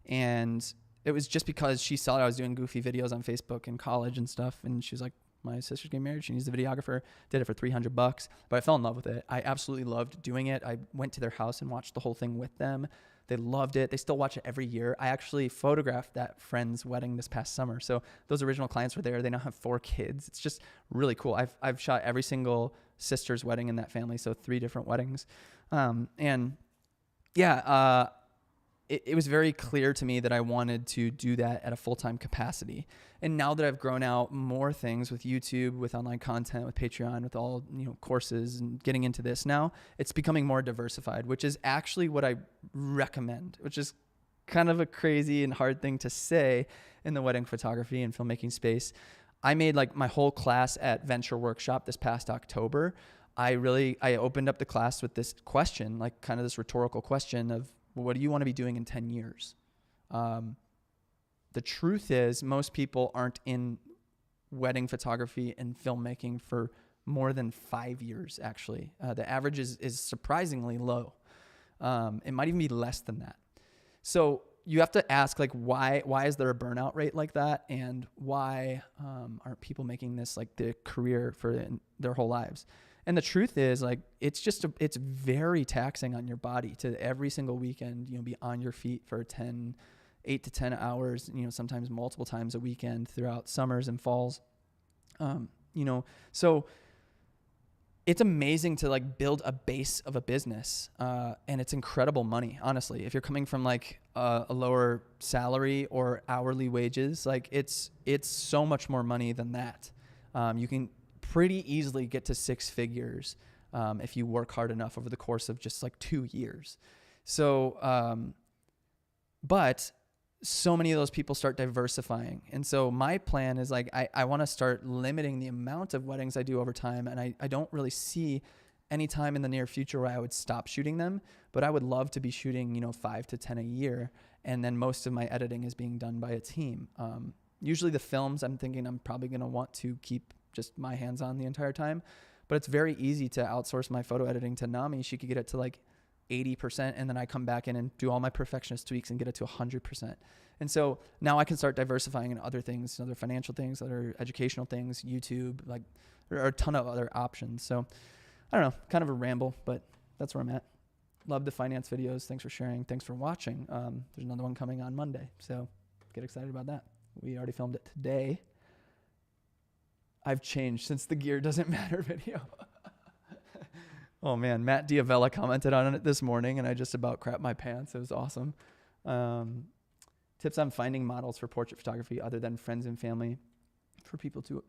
And it was just because she saw that I was doing goofy videos on Facebook in college and stuff. And she was like, my sister's getting married. She needs a videographer. Did it for $300, but I fell in love with it. I absolutely loved doing it. I went to their house and watched the whole thing with them. They loved it. They still watch it every year. I actually photographed that friend's wedding this past summer. So those original clients were there. They now have 4 kids. It's just really cool. I've shot every single sister's wedding in that family. So 3 different weddings. And yeah, it was very clear to me that I wanted to do that at a full-time capacity. And now that I've grown out more things with YouTube, with online content, with Patreon, with all, courses and getting into this now, it's becoming more diversified, which is actually what I recommend, which is kind of a crazy and hard thing to say in the wedding photography and filmmaking space. I made like my whole class at Venture Workshop this past October. I opened up the class with this question, like kind of this rhetorical question of, what do you want to be doing in 10 years? The truth is most people aren't in wedding photography and filmmaking for more than 5 years, actually. The average is surprisingly low. It might even be less than that. So you have to ask, like, why is there a burnout rate like that? And why aren't people making this like the career for their whole lives? And the truth is, like, it's very taxing on your body to every single weekend, be on your feet for 8 to 10 hours, sometimes multiple times a weekend throughout summers and falls. So it's amazing to like build a base of a business, and it's incredible money, honestly. If you're coming from like a lower salary or hourly wages, like it's so much more money than that. You can pretty easily get to 6 figures if you work hard enough over the course of just like 2 years. So, but so many of those people start diversifying. And so my plan is like, I want to start limiting the amount of weddings I do over time. And I don't really see any time in the near future where I would stop shooting them, but I would love to be shooting, 5 to 10 a year. And then most of my editing is being done by a team. Usually the films, I'm thinking I'm probably going to want to keep just my hands on the entire time, but it's very easy to outsource my photo editing to Nami. She could get it to like 80%, and then I come back in and do all my perfectionist tweaks and get it to 100%. And so now I can start diversifying in other things, other financial things, other educational things, YouTube, like there are a ton of other options. So I don't know, kind of a ramble, but that's where I'm at. Love the finance videos. Thanks for sharing. Thanks for watching. There's another one coming on Monday, so get excited about that. We already filmed it today. I've changed since the gear doesn't matter video. Oh man, Matt Diavella commented on it this morning and I just about crapped my pants. It was awesome. Tips on finding models for portrait photography other than friends and family for people who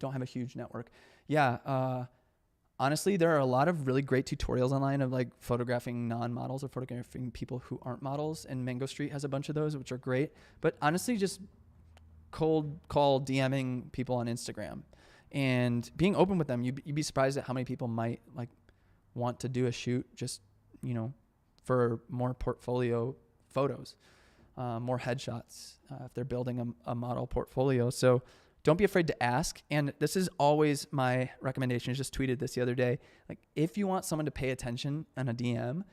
don't have a huge network. Yeah. Honestly, there are a lot of really great tutorials online of like photographing non-models or photographing people who aren't models, and Mango Street has a bunch of those, which are great. But honestly, just cold call DMing people on Instagram and being open with them. You'd be surprised at how many people might like want to do a shoot just, for more portfolio photos, more headshots, if they're building a model portfolio. So don't be afraid to ask. And this is always my recommendation. I just tweeted this the other day. Like, if you want someone to pay attention on a DM,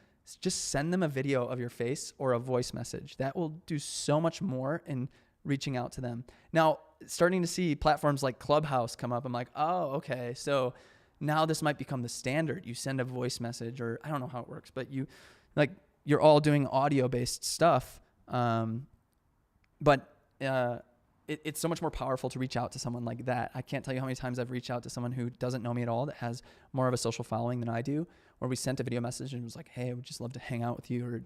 just send them a video of your face or a voice message. That will do so much more in reaching out to them. Now, starting to see platforms like Clubhouse come up, I'm like, oh, okay. So now this might become the standard. You send a voice message, or I don't know how it works, but you're all doing audio-based stuff. But it's so much more powerful to reach out to someone like that. I can't tell you how many times I've reached out to someone who doesn't know me at all, that has more of a social following than I do, where we sent a video message and was like, hey, I would just love to hang out with you, or,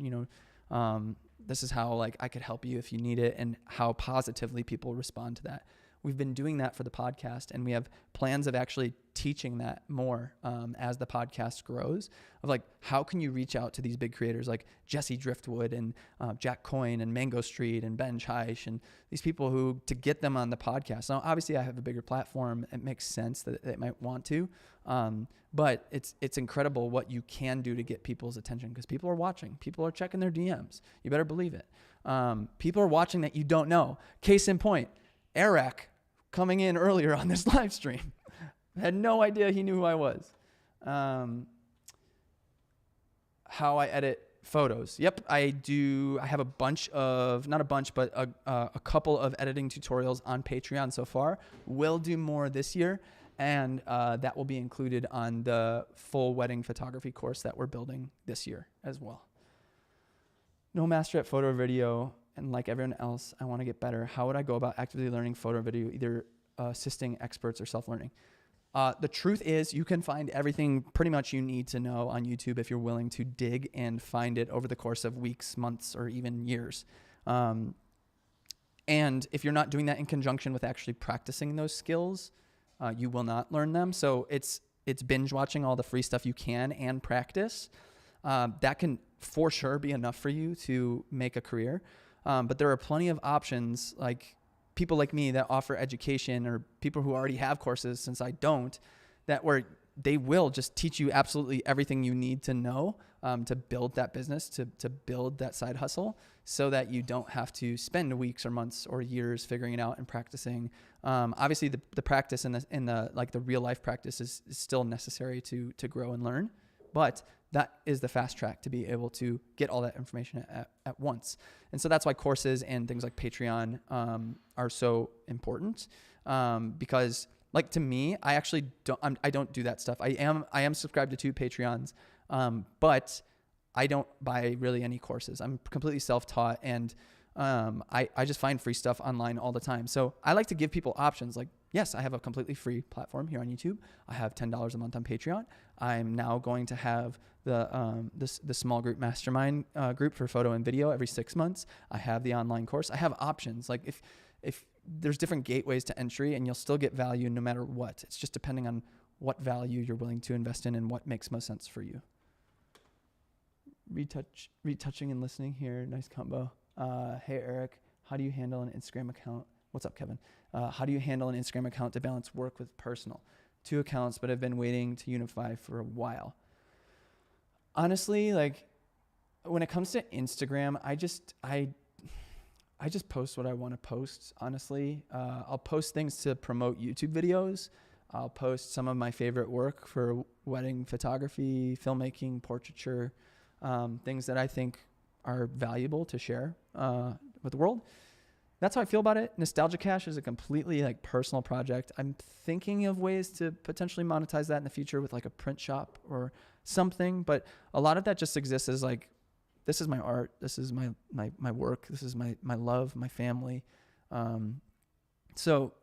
this is how like I could help you if you need it, and how positively people respond to that. We've been doing that for the podcast, and we have plans of actually teaching that more as the podcast grows, of like, how can you reach out to these big creators like Jesse Driftwood and Jack Coyne and Mango Street and Ben Chaish, and these people who, to get them on the podcast. Now, obviously I have a bigger platform. It makes sense that they might want to, but it's incredible what you can do to get people's attention, because people are watching, people are checking their DMs. You better believe it. People are watching that you don't know. Case in point, Eric coming in earlier on this live stream. Had no idea he knew who I was. How I edit photos. Yep, I do. I have a bunch of, not a bunch, but a couple of editing tutorials on Patreon so far. Will do more this year, and that will be included on the full wedding photography course that we're building this year as well. No master at photo or video, and like everyone else, I want to get better. How would I go about actively learning photo or video, either assisting experts or self-learning? The truth is, you can find everything pretty much you need to know on YouTube if you're willing to dig and find it over the course of weeks, months, or even years. And if you're not doing that in conjunction with actually practicing those skills, you will not learn them. So it's binge watching all the free stuff you can and practice. That can for sure be enough for you to make a career. But there are plenty of options, like people like me that offer education, or people who already have courses, since I don't, that where they will just teach you absolutely everything you need to know to build that business, to build that side hustle, so that you don't have to spend weeks or months or years figuring it out and practicing. Obviously the practice in the like the real life practice is still necessary to grow and learn, but that is the fast track to be able to get all that information at once. And so that's why courses and things like Patreon are so important, because like to me, I actually I don't do that stuff. I am subscribed to 2 Patreons, but I don't buy really any courses. I'm completely self-taught, and I just find free stuff online all the time. So I like to give people options. Like, yes, I have a completely free platform here on YouTube. I have $10 a month on Patreon. I'm now going to have the small group mastermind group for photo and video every 6 months. I have the online course. I have options. Like if there's different gateways to entry, and you'll still get value no matter what. It's just depending on what value you're willing to invest in and what makes most sense for you. Retouching and listening here. Nice combo. Hey, Eric, how do you handle an Instagram account? What's up, Kevin? How do you handle an Instagram account to balance work with personal? 2 accounts, but I've been waiting to unify for a while. Honestly, like when it comes to Instagram, I just post what I want to post. Honestly, I'll post things to promote YouTube videos. I'll post some of my favorite work for wedding photography, filmmaking, portraiture, things that I think are valuable to share with the world. That's how I feel about it. Nostalgia Cash is a completely like personal project. I'm thinking of ways to potentially monetize that in the future with like a print shop or something. But a lot of that just exists as like, this is my art. This is my work. This is my love, my family. So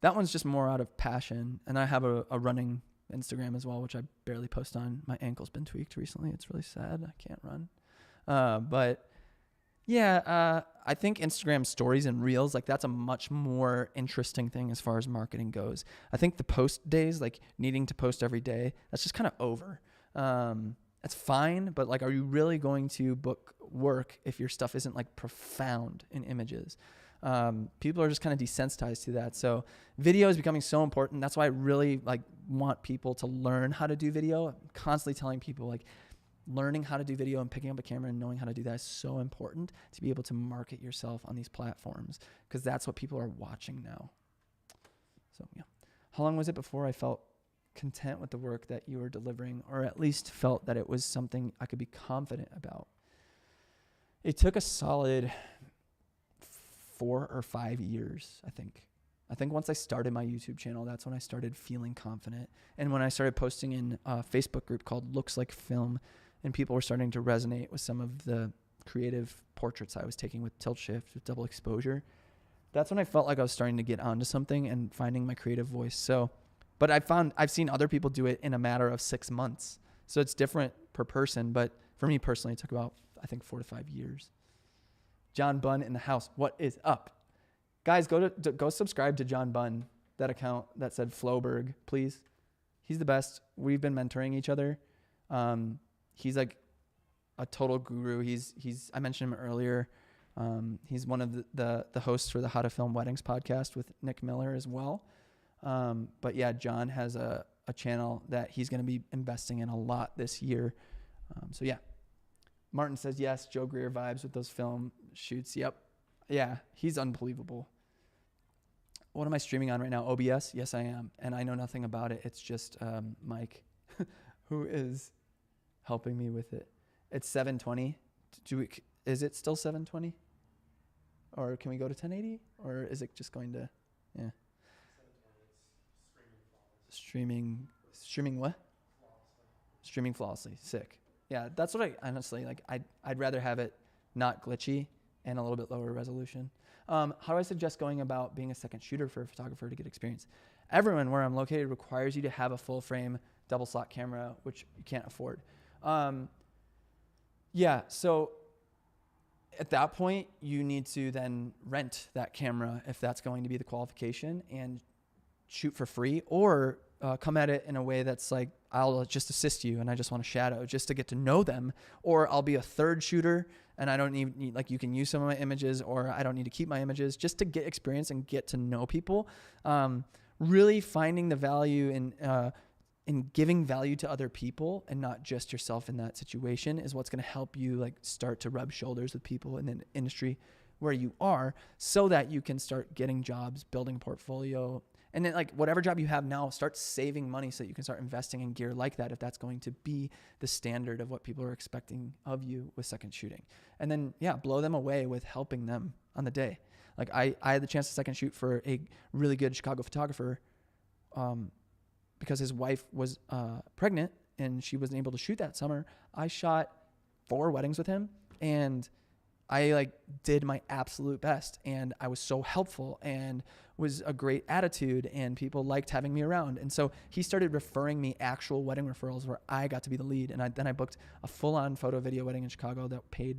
that one's just more out of passion. And I have a running Instagram as well, which I barely post on. My ankle's been tweaked recently. It's really sad. I can't run. But yeah, I think Instagram stories and reels, like that's a much more interesting thing as far as marketing goes. I think the post days, like needing to post every day, that's just kind of over. That's fine, but like, are you really going to book work if your stuff isn't like profound in images? People are just kind of desensitized to that. So video is becoming so important. That's why I really like want people to learn how to do video. I'm constantly telling people like learning how to do video and picking up a camera and knowing how to do that is so important to be able to market yourself on these platforms, because that's what people are watching now. So yeah. How long was it before I felt content with the work that you were delivering, or at least felt that it was something I could be confident about? It took a solid 4 or 5 years, I think. I think once I started my YouTube channel, that's when I started feeling confident. And when I started posting in a Facebook group called Looks Like Film, and people were starting to resonate with some of the creative portraits I was taking with tilt shift, with double exposure, that's when I felt like I was starting to get onto something and finding my creative voice. So, but I've seen other people do it in a matter of 6 months. So it's different per person. But for me personally, it took about, I think, 4 to 5 years. John Bunn in the house. What is up? Guys, go subscribe to John Bunn, that account that said Floberg, please. He's the best. We've been mentoring each other. He's like a total guru. I mentioned him earlier. He's one of the hosts for the How to Film Weddings podcast with Nick Miller as well. But yeah, John has a channel that he's going to be investing in a lot this year. So yeah. Martin says, yes, Joe Greer vibes with those film shoots. Yep. Yeah, he's unbelievable. What am I streaming on right now? OBS? Yes, I am. And I know nothing about it. It's just Mike who is helping me with it. It's 720. Is it still 720? Or can we go to 1080? Or is it just going to, yeah. 720, it's streaming what? Streaming flawlessly. Sick. Yeah, that's what I honestly like. I'd rather have it not glitchy and a little bit lower resolution. How do I suggest going about being a second shooter for a photographer to get experience? Everyone where I'm located requires you to have a full frame double slot camera, which you can't afford. Yeah, so at that point, you need to then rent that camera if that's going to be the qualification and shoot for free, or come at it in a way that's like, I'll just assist you and I just want to shadow just to get to know them, or I'll be a third shooter and I don't need like, you can use some of my images, or I don't need to keep my images, just to get experience and get to know people. Really finding the value in giving value to other people and not just yourself in that situation is what's going to help you like start to rub shoulders with people in an industry where you are, so that you can start getting jobs, building a portfolio, And then like whatever job you have now, start saving money so that you can start investing in gear like that if that's going to be the standard of what people are expecting of you with second shooting. And then, blow them away with helping them on the day. Like I had the chance to second shoot for a really good Chicago photographer because his wife was pregnant and she wasn't able to shoot that summer. I shot 4 weddings with him, and I like did my absolute best, and I was so helpful and was a great attitude, and people liked having me around. And so he started referring me actual wedding referrals where I got to be the lead. And then I booked a full-on photo video wedding in Chicago that paid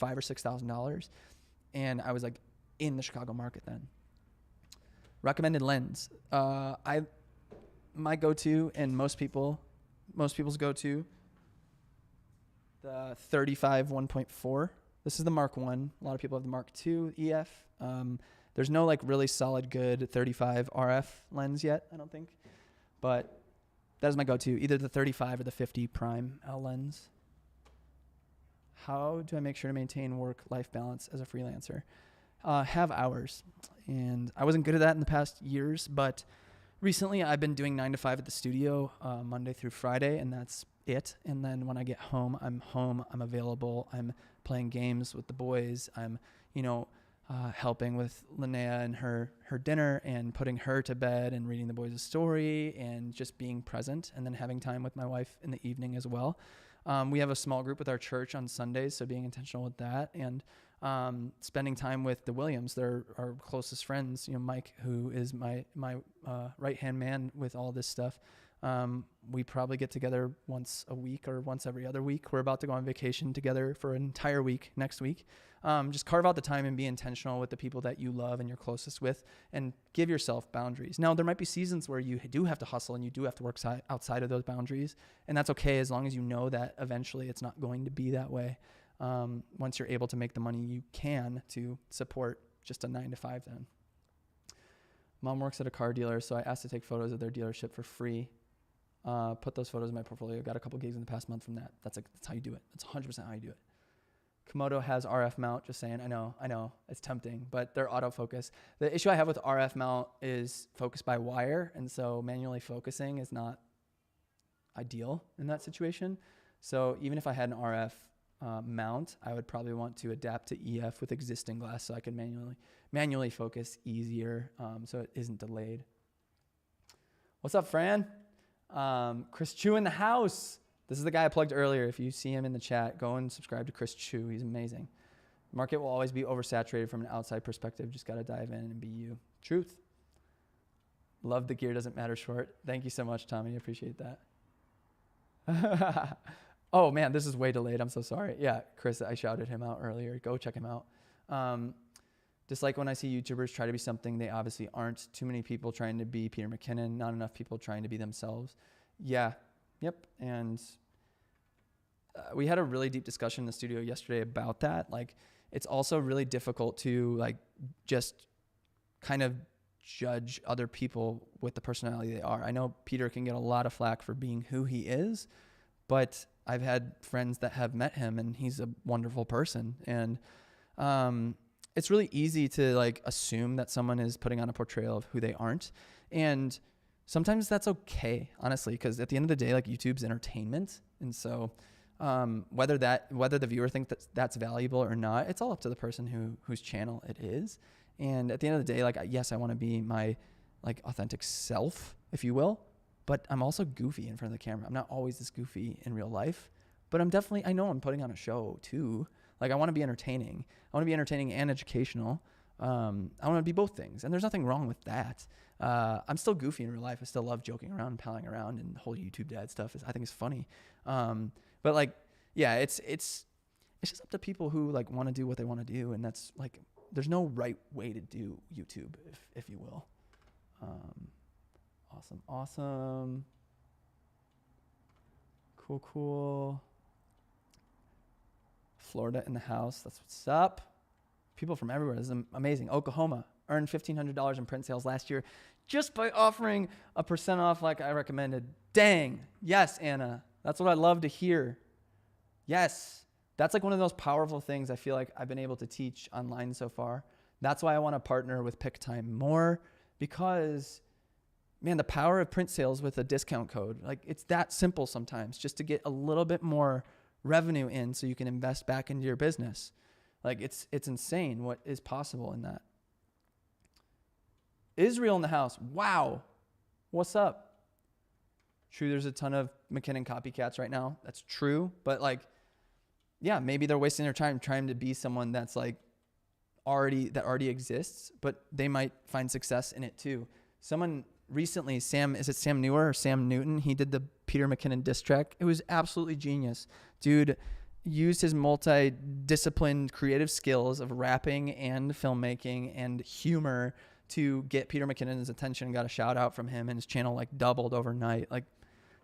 $5,000 or $6,000. And I was like in the Chicago market then. Recommended lens. My go-to, and most people's go-to, the 35 1.4. This is the Mark 1. A lot of people have the Mark 2 EF. There's no like really solid good 35 RF lens yet, I don't think. But that is my go-to, either the 35 or the 50 prime L lens. How do I make sure to maintain work-life balance as a freelancer? Have hours. And I wasn't good at that in the past years, but recently I've been doing 9 to 5 at the studio, Monday through Friday, and that's it. And then when I get home, I'm available, I'm playing games with the boys, I'm, helping with Linnea and her dinner and putting her to bed and reading the boys a story and just being present, and then having time with my wife in the evening as well. We have a small group with our church on Sundays, so being intentional with that, and spending time with the Williams. They're our closest friends. Mike, who is my right-hand man with all this stuff. We probably get together once a week or once every other week. We're about to go on vacation together for an entire week next week. Just carve out the time and be intentional with the people that you love and you're closest with, and give yourself boundaries. Now, there might be seasons where you do have to hustle and you do have to work outside of those boundaries, and that's okay as long as you know that eventually it's not going to be that way. Once you're able to make the money you can to support just a 9 to 5 then. Mom works at a car dealer, so I asked to take photos of their dealership for free. Put those photos in my portfolio. Got a couple gigs in the past month from that. That's how you do it. That's 100% how you do it. Komodo has RF mount, just saying. I know. It's tempting, but they're autofocus. The issue I have with RF mount is focus by wire, and so manually focusing is not ideal in that situation. So even if I had an RF mount, I would probably want to adapt to EF with existing glass so I could manually focus easier, so it isn't delayed. What's up, Fran? Chris Chu in the house. This is the guy I plugged earlier. If you see him in the chat, go and subscribe to Chris Chu. He's amazing. Market will always be oversaturated from an outside perspective. Just got to dive in and be you. Truth. Love the gear doesn't matter short. Thank you so much, Tommy. I appreciate that. Oh, man, this is way delayed. I'm so sorry. Yeah, Chris, I shouted him out earlier. Go check him out. Just like when I see YouTubers try to be something they obviously aren't. Too many people trying to be Peter McKinnon, not enough people trying to be themselves. Yeah, yep. And we had a really deep discussion in the studio yesterday about that. Like, it's also really difficult to like just kind of judge other people with the personality they are. I know Peter can get a lot of flack for being who he is, but I've had friends that have met him and he's a wonderful person. And it's really easy to like assume that someone is putting on a portrayal of who they aren't. And sometimes that's okay, honestly, because at the end of the day, like, YouTube's entertainment. And so whether the viewer thinks that's valuable or not, it's all up to the person whose channel it is. And at the end of the day, like, yes, I want to be my like authentic self, if you will, but I'm also goofy in front of the camera. I'm not always this goofy in real life, but I know I'm putting on a show too. Like, I want to be entertaining. I want to be entertaining and educational. I want to be both things. And there's nothing wrong with that. I'm still goofy in real life. I still love joking around and palling around, and the whole YouTube dad stuff I think is funny. But like, yeah, it's just up to people who like want to do what they want to do. And that's like, there's no right way to do YouTube, if you will. Awesome. Cool. Florida in the house. That's what's up. People from everywhere. This is amazing. Oklahoma earned $1,500 in print sales last year just by offering a % off like I recommended. Dang. Yes, Anna. That's what I love to hear. Yes. That's like one of those powerful things I feel like I've been able to teach online so far. That's why I want to partner with PickTime more, because man, the power of print sales with a discount code. Like, it's that simple sometimes, just to get a little bit more revenue in so you can invest back into your business. Like, it's insane what is possible in that. Israel in the house. Wow. What's up? True, there's a ton of McKinnon copycats right now. That's true. But like, yeah, maybe they're wasting their time trying to be someone that's like already exists, but they might find success in it too. Someone recently, is it Sam Newer or Sam Newton? He did the Peter McKinnon diss track. It was absolutely genius. Dude used his multi-disciplined creative skills of rapping and filmmaking and humor to get Peter McKinnon's attention and got a shout out from him, and his channel like doubled overnight. Like,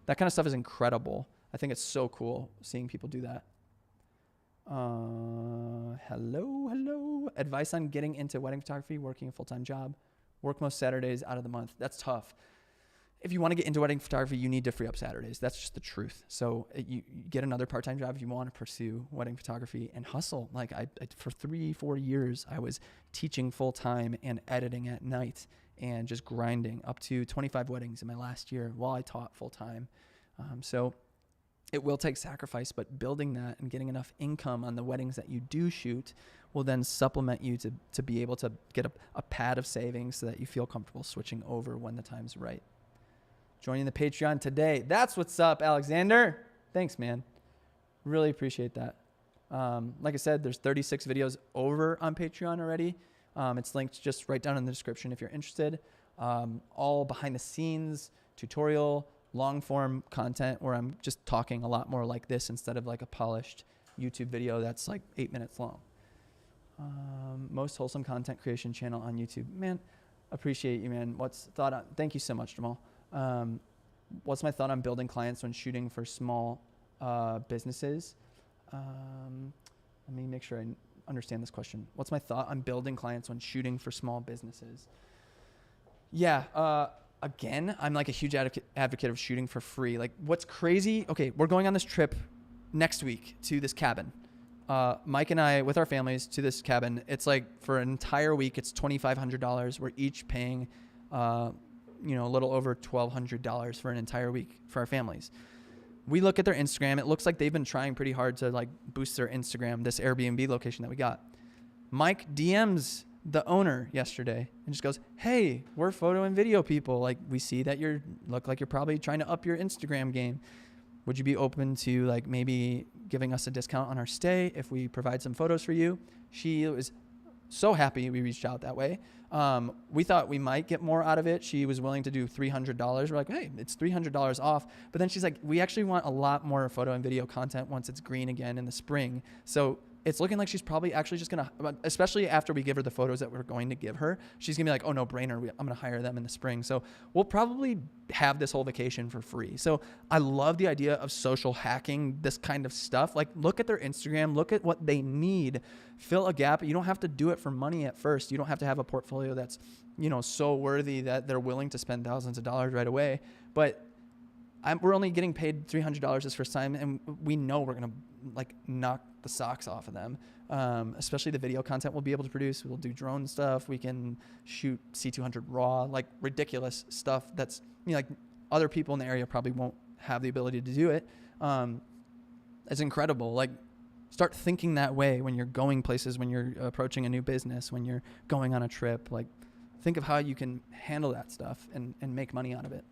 that kind of stuff is incredible. I think it's so cool seeing people do that. Hello. Advice on getting into wedding photography, working a full-time job. Work most Saturdays out of the month. That's tough. If you want to get into wedding photography, you need to free up Saturdays. That's just the truth. So you get another part-time job if you want to pursue wedding photography and hustle. Like, I for 3-4 years, I was teaching full-time and editing at night and just grinding, up to 25 weddings in my last year while I taught full-time. So it will take sacrifice, but building that and getting enough income on the weddings that you do shoot will then supplement you to be able to get a pad of savings so that you feel comfortable switching over when the time's right. Joining the Patreon today. That's what's up, Alexander. Thanks, man. Really appreciate that. Like I said, there's 36 videos over on Patreon already. It's linked just right down in the description if you're interested. All behind the scenes, tutorial, long form content where I'm just talking a lot more like this instead of like a polished YouTube video that's like 8 minutes long. Most wholesome content creation channel on YouTube. Man, appreciate you, man. Thank you so much, Jamal. What's my thought on building clients when shooting for small businesses? Let me make sure I understand this question. What's my thought on building clients when shooting for small businesses? Yeah, again, I'm like a huge advocate of shooting for free. Like, what's crazy? Okay, we're going on this trip next week to this cabin. Mike and I, with our families, to this cabin. It's like for an entire week, it's $2,500. We're each paying, a little over $1,200 for an entire week for our families. We look at their Instagram. It looks like they've been trying pretty hard to like boost their Instagram, this Airbnb location that we got. Mike DMs the owner yesterday and just goes, "Hey, we're photo and video people. Like, we see that look like you're probably trying to up your Instagram game. Would you be open to like maybe giving us a discount on our stay if we provide some photos for you?" She was so happy we reached out that way. We thought we might get more out of it. She was willing to do $300. We're like, hey, it's $300 off. But then she's like, we actually want a lot more photo and video content once it's green again in the spring. So it's looking like she's probably actually just going to, especially after we give her the photos that we're going to give her, she's going to be like, oh, no brainer. I'm going to hire them in the spring. So we'll probably have this whole vacation for free. So I love the idea of social hacking this kind of stuff. Like, look at their Instagram, look at what they need, fill a gap. You don't have to do it for money at first. You don't have to have a portfolio that's, so worthy that they're willing to spend thousands of dollars right away. But we're only getting paid $300 this first time, and we know we're going to like knock the socks off of them. Especially the video content we'll be able to produce. We'll do drone stuff. We can shoot C200 RAW, like ridiculous stuff that's, like other people in the area probably won't have the ability to do it. It's incredible. Like, start thinking that way when you're going places, when you're approaching a new business, when you're going on a trip. Like, think of how you can handle that stuff and make money out of it.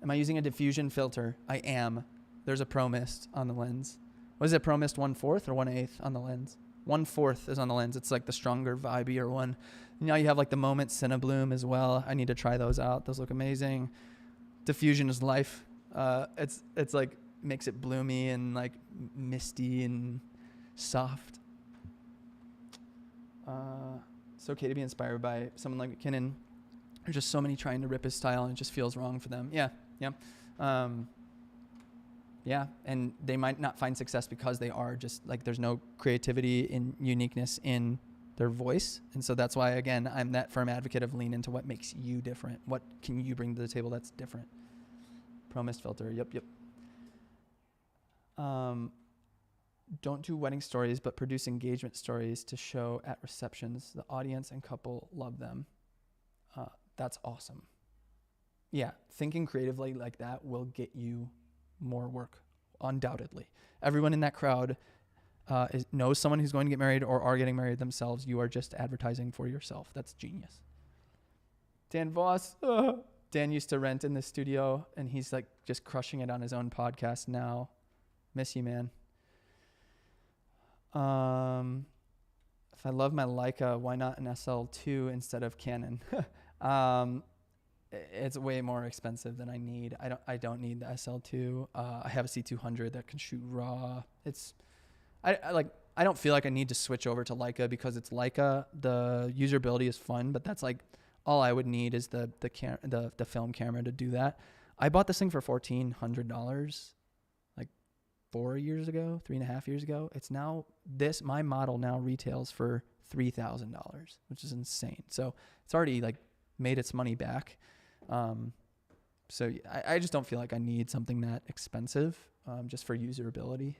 Am I using a diffusion filter? I am. There's a Pro Mist on the lens. What is it, Pro Mist 1/4 or 1/8 on the lens? 1/4 is on the lens. It's like the stronger, vibier one. Now you have like the Moment Cinebloom as well. I need to try those out. Those look amazing. Diffusion is life. It's like makes it bloomy and like misty and soft. It's okay to be inspired by someone like McKinnon. There's just so many trying to rip his style and it just feels wrong for them. Yeah. And they might not find success because they are just like, there's no creativity and uniqueness in their voice. And so that's why, again, I'm that firm advocate of lean into what makes you different. What can you bring to the table that's different? Pro Mist filter. Yep. Don't do wedding stories, but produce engagement stories to show at receptions. The audience and couple love them. That's awesome. yeah, thinking creatively like that will get you more work, undoubtedly. Everyone in that crowd knows someone who's going to get married or are getting married themselves. You are just advertising for yourself. That's genius. Dan Voss. Dan used to rent in the studio, and he's like just crushing it on his own podcast now. Miss you, man. If I love my Leica, why not an SL2 instead of Canon? It's way more expensive than I need. I don't need the SL2. I have a C200 that can shoot RAW. I don't feel like I need to switch over to Leica because it's Leica. The usability is fun, but that's like all I would need is the film camera to do that. I bought this thing for $1,400 like 3.5 years ago. It's now my model now retails for $3,000, which is insane. So it's already like made its money back. So I just don't feel like I need something that expensive, just for usability.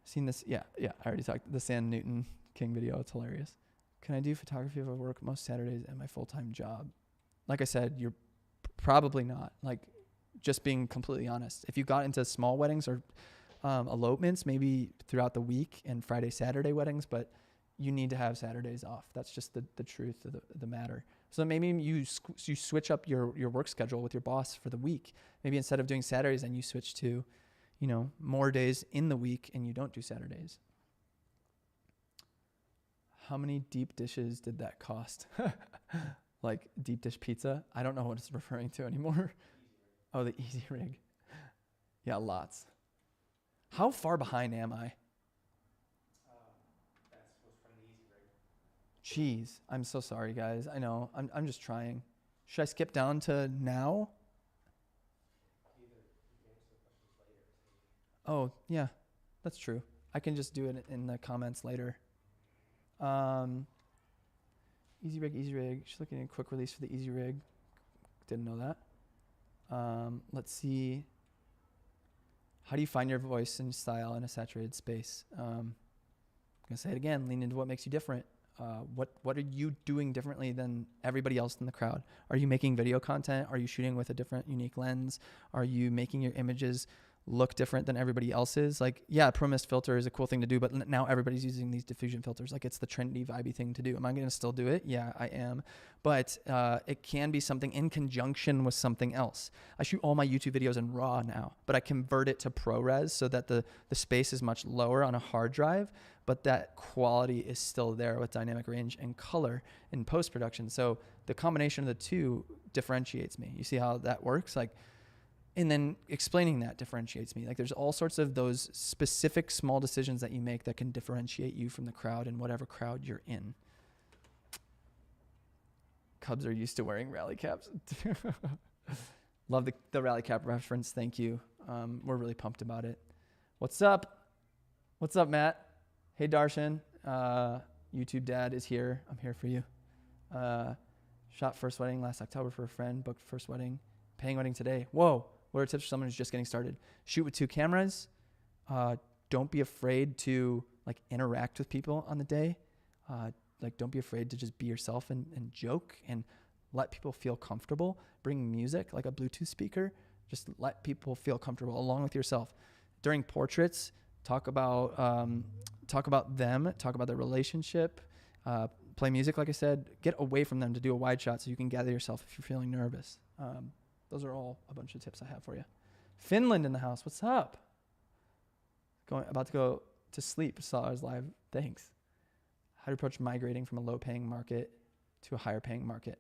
Seen this. Yeah. I already talked the Sam Newton King video. It's hilarious. Can I do photography if I work most Saturdays at my full-time job? Like I said, you're probably not. Like, just being completely honest. If you got into small weddings or elopements, maybe throughout the week and Friday, Saturday weddings, but you need to have Saturdays off. That's just the truth of the matter. So maybe you switch up your work schedule with your boss for the week. Maybe instead of doing Saturdays, then you switch to, more days in the week and you don't do Saturdays. How many deep dishes did that cost? Like deep dish pizza? I don't know what it's referring to anymore. Oh, the Easy Rig. Yeah, lots. How far behind am I? That's what's from the Easy Rig. Jeez, I'm so sorry, guys. I know. I'm just trying. Should I skip down to now? You can answer the questions later. Oh, yeah, that's true. I can just do it in the comments later. Easy Rig. Just looking at a quick release for the Easy Rig. Didn't know that. Let's see. How do you find your voice and style in a saturated space? I'm gonna say it again. Lean into what makes you different. What are you doing differently than everybody else in the crowd? Are you making video content? Are you shooting with a different, unique lens? Are you making your images look different than everybody else's? Like, yeah, Pro Mist filter is a cool thing to do, but now everybody's using these diffusion filters. Like, it's the trendy, vibey thing to do. Am I going to still do it? Yeah, I am. But it can be something in conjunction with something else. I shoot all my YouTube videos in RAW now, but I convert it to ProRes so that the space is much lower on a hard drive, but that quality is still there with dynamic range and color in post-production. So the combination of the two differentiates me. You see how that works? Like, and then explaining that differentiates me. Like, there's all sorts of those specific small decisions that you make that can differentiate you from the crowd in whatever crowd you're in. Cubs are used to wearing rally caps. Love the rally cap reference. Thank you. We're really pumped about it. What's up? What's up, Matt? Hey, Darshan. YouTube dad is here. I'm here for you. Shot first wedding last October for a friend. Booked first wedding. Paying wedding today. Whoa. What are tips for someone who's just getting started? Shoot with 2 cameras. Don't be afraid to interact with people on the day. Don't be afraid to just be yourself and joke and let people feel comfortable. Bring music, like a Bluetooth speaker. Just let people feel comfortable along with yourself. During portraits, talk about them, talk about their relationship. Play music, like I said. Get away from them to do a wide shot so you can gather yourself if you're feeling nervous. Those are all a bunch of tips I have for you. Finland in the house. What's up? About to go to sleep. Saw ours live. Thanks. How to approach migrating from a low-paying market to a higher-paying market.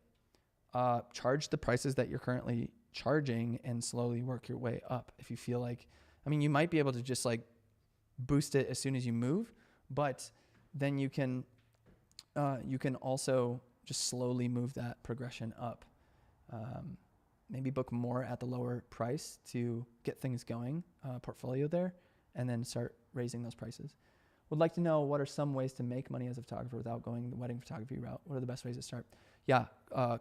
Charge the prices that you're currently charging and slowly work your way up. If you feel like, you might be able to just boost it as soon as you move, but then you can also just slowly move that progression up. Maybe book more at the lower price to get things going, portfolio there, and then start raising those prices. Would like to know, what are some ways to make money as a photographer without going the wedding photography route? What are the best ways to start? Yeah,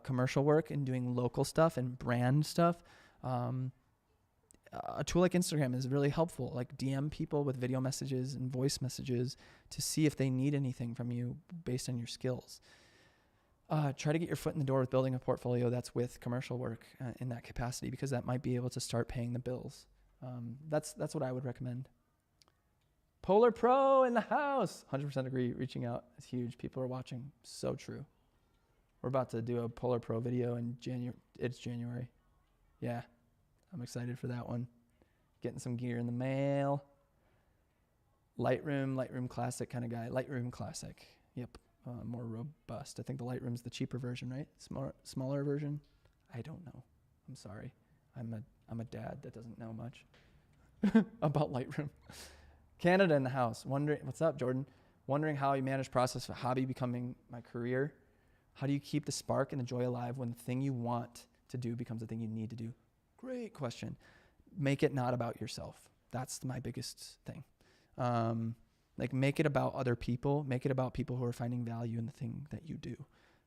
commercial work and doing local stuff and brand stuff. A tool like Instagram is really helpful. DM people with video messages and voice messages to see if they need anything from you based on your skills. try to get your foot in the door with building a portfolio that's with commercial work in that capacity, because that might be able to start paying the bills. That's what I would recommend. Polar Pro in the house. 100% agree. Reaching out is huge. People are watching. So true. We're about to do a Polar Pro video in January. It's January. Yeah. I'm excited for that one. Getting some gear in the mail. Lightroom Classic kind of guy. Lightroom Classic. Yep. More robust. I think the Lightroom's the cheaper version, right? Smaller version. I don't know. I'm sorry. I'm a dad that doesn't know much about Lightroom. Canada in the house. Wondering, what's up, Jordan? Wondering how you manage process of a hobby becoming my career. How do you keep the spark and the joy alive when the thing you want to do becomes the thing you need to do? Great question. Make it not about yourself. That's my biggest thing. Like, make it about other people. Make it about people who are finding value in the thing that you do.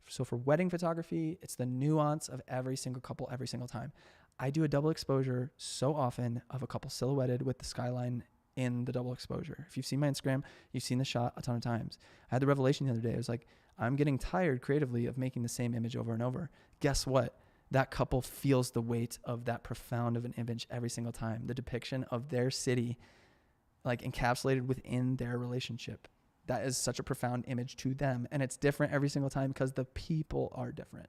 So for wedding photography, it's the nuance of every single couple every single time. I do a double exposure so often of a couple silhouetted with the skyline in the double exposure. If you've seen my Instagram, you've seen the shot a ton of times. I had the revelation the other day. I was like, I'm getting tired creatively of making the same image over and over. Guess what? That couple feels the weight of that profound of an image every single time. The depiction of their city, like, encapsulated within their relationship. That is such a profound image to them. And it's different every single time because the people are different.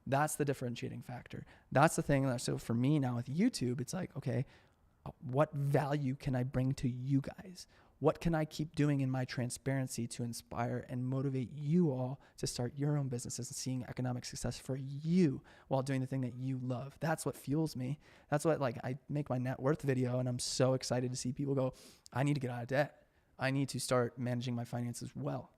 That's the differentiating factor. That's the thing. So for me now with YouTube, it's like, okay, what value can I bring to you guys? What can I keep doing in my transparency to inspire and motivate you all to start your own businesses and seeing economic success for you while doing the thing that you love? That's what fuels me. That's what, like, I make my net worth video and I'm so excited to see people go, I need to get out of debt. I need to start managing my finances well.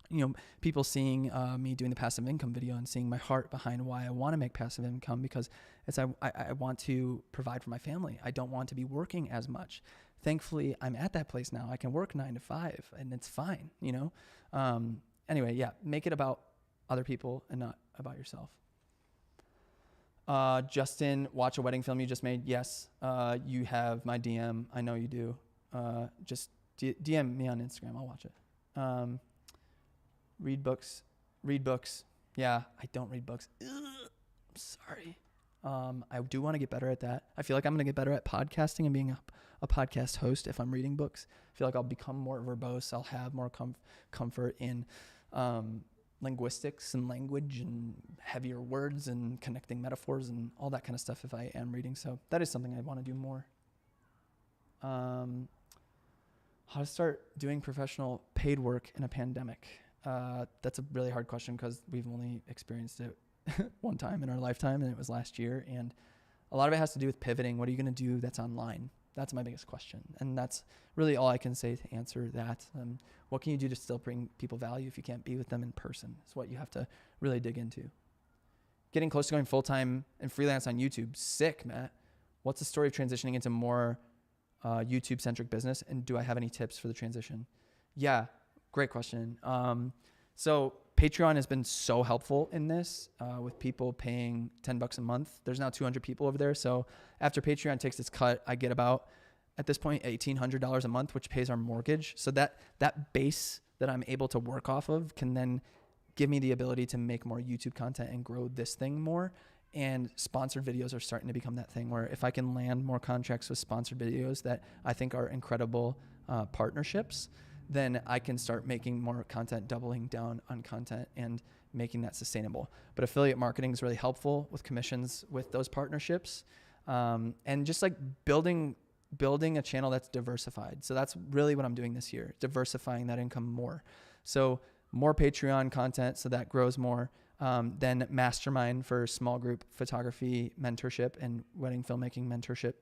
You know, people seeing me doing the passive income video and seeing my heart behind why I want to make passive income, because it's I want to provide for my family. I don't want to be working as much. Thankfully, I'm at that place now. I can work 9 to 5 and it's fine, you know? Anyway, yeah, make it about other people and not about yourself. Justin, watch a wedding film you just made. Yes. You have my DM. I know you do. Just DM me on Instagram. I'll watch it. Read books. Yeah, I don't read books. I'm sorry. I do want to get better at that. I feel like I'm going to get better at podcasting and being a podcast host if I'm reading books. I feel like I'll become more verbose. I'll have more comfort in linguistics and language and heavier words and connecting metaphors and all that kind of stuff if I am reading. So that is something I want to do more. How to start doing professional paid work in a pandemic. That's a really hard question because we've only experienced it one time in our lifetime, and it was last year. And a lot of it has to do with pivoting. What are you going to do that's online? That's my biggest question. And that's really all I can say to answer that. What can you do to still bring people value if you can't be with them in person? It's what you have to really dig into. Getting close to going full-time and freelance on YouTube. Sick, Matt. What's the story of transitioning into more YouTube-centric business? And do I have any tips for the transition? Yeah, great question. So Patreon has been so helpful in this with people paying $10 a month. There's now 200 people over there. So after Patreon takes its cut, I get about, at this point, $1,800 a month, which pays our mortgage. So that base that I'm able to work off of can then give me the ability to make more YouTube content and grow this thing more. And sponsored videos are starting to become that thing where if I can land more contracts with sponsored videos that I think are incredible partnerships, then I can start making more content, doubling down on content and making that sustainable. But affiliate marketing is really helpful with commissions with those partnerships. And just like building a channel that's diversified. So that's really what I'm doing this year, diversifying that income more. So more Patreon content so that grows more. Then mastermind for small group photography mentorship and wedding filmmaking mentorship.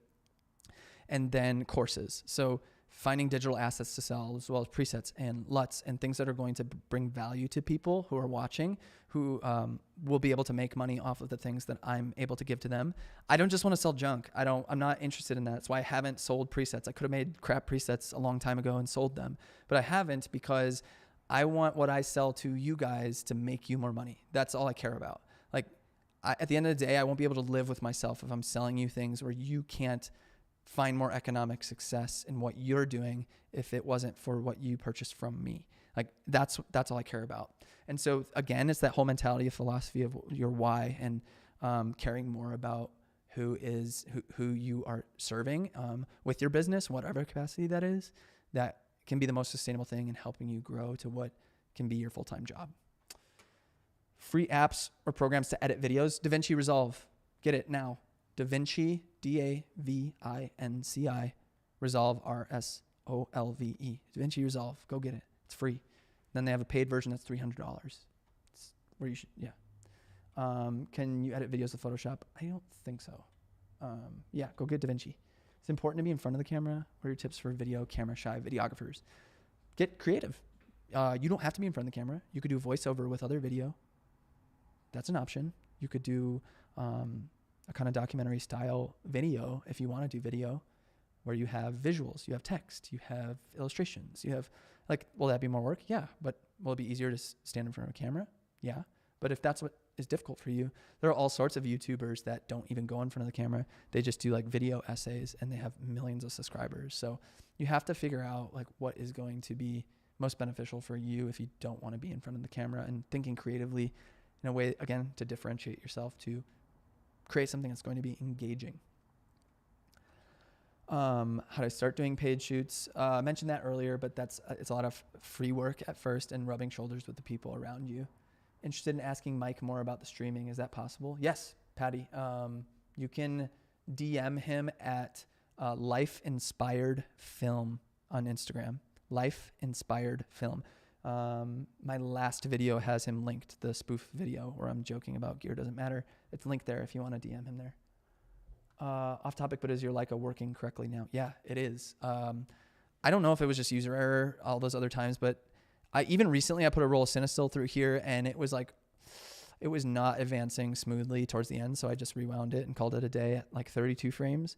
And then courses. So finding digital assets to sell, as well as presets and LUTs and things that are going to bring value to people who are watching, who will be able to make money off of the things that I'm able to give to them. I don't just want to sell junk. I'm not interested in that. That's why I haven't sold presets. I could have made crap presets a long time ago and sold them, but I haven't because I want what I sell to you guys to make you more money. That's all I care about. Like, at the end of the day, I won't be able to live with myself if I'm selling you things where you can't find more economic success in what you're doing if it wasn't for what you purchased from me. Like that's all I care about. And so again, it's that whole mentality of philosophy of your why and caring more about who you are serving with your business, whatever capacity that is, that can be the most sustainable thing in helping you grow to what can be your full-time job. Free apps or programs to edit videos. DaVinci Resolve. Get it now. DaVinci, DaVinci, Resolve, RSOLVE. DaVinci Resolve. Go get it. It's free. Then they have a paid version that's $300. It's where you should, yeah. Can you edit videos with Photoshop? I don't think so. Yeah, go get DaVinci. It's important to be in front of the camera. What are your tips for video camera shy videographers? Get creative. You don't have to be in front of the camera. You could do voiceover with other video. That's an option. You could do a kind of documentary style video if you want to do video where you have visuals, you have text, you have illustrations, you have like, will that be more work? Yeah. But will it be easier to stand in front of a camera? Yeah. But if that's what is difficult for you, there are all sorts of YouTubers that don't even go in front of the camera. They just do like video essays and they have millions of subscribers. So you have to figure out like what is going to be most beneficial for you if you don't want to be in front of the camera, and thinking creatively in a way, again, to differentiate yourself, to create something that's going to be engaging. How do I start doing paid shoots? I mentioned that earlier, but it's a lot of free work at first and rubbing shoulders with the people around you. Interested in asking Mike more about the streaming. Is that possible? Yes, Patty. You can DM him at Life Inspired Film on Instagram. Life Inspired Film. My last video has him linked, the spoof video where I'm joking about gear doesn't matter. It's linked there if you want to DM him there. Off topic, but is your Leica working correctly now? Yeah, it is. I don't know if it was just user error all those other times, but even recently I put a roll of Cinestill through here and it was not advancing smoothly towards the end. So I just rewound it and called it a day at like 32 frames.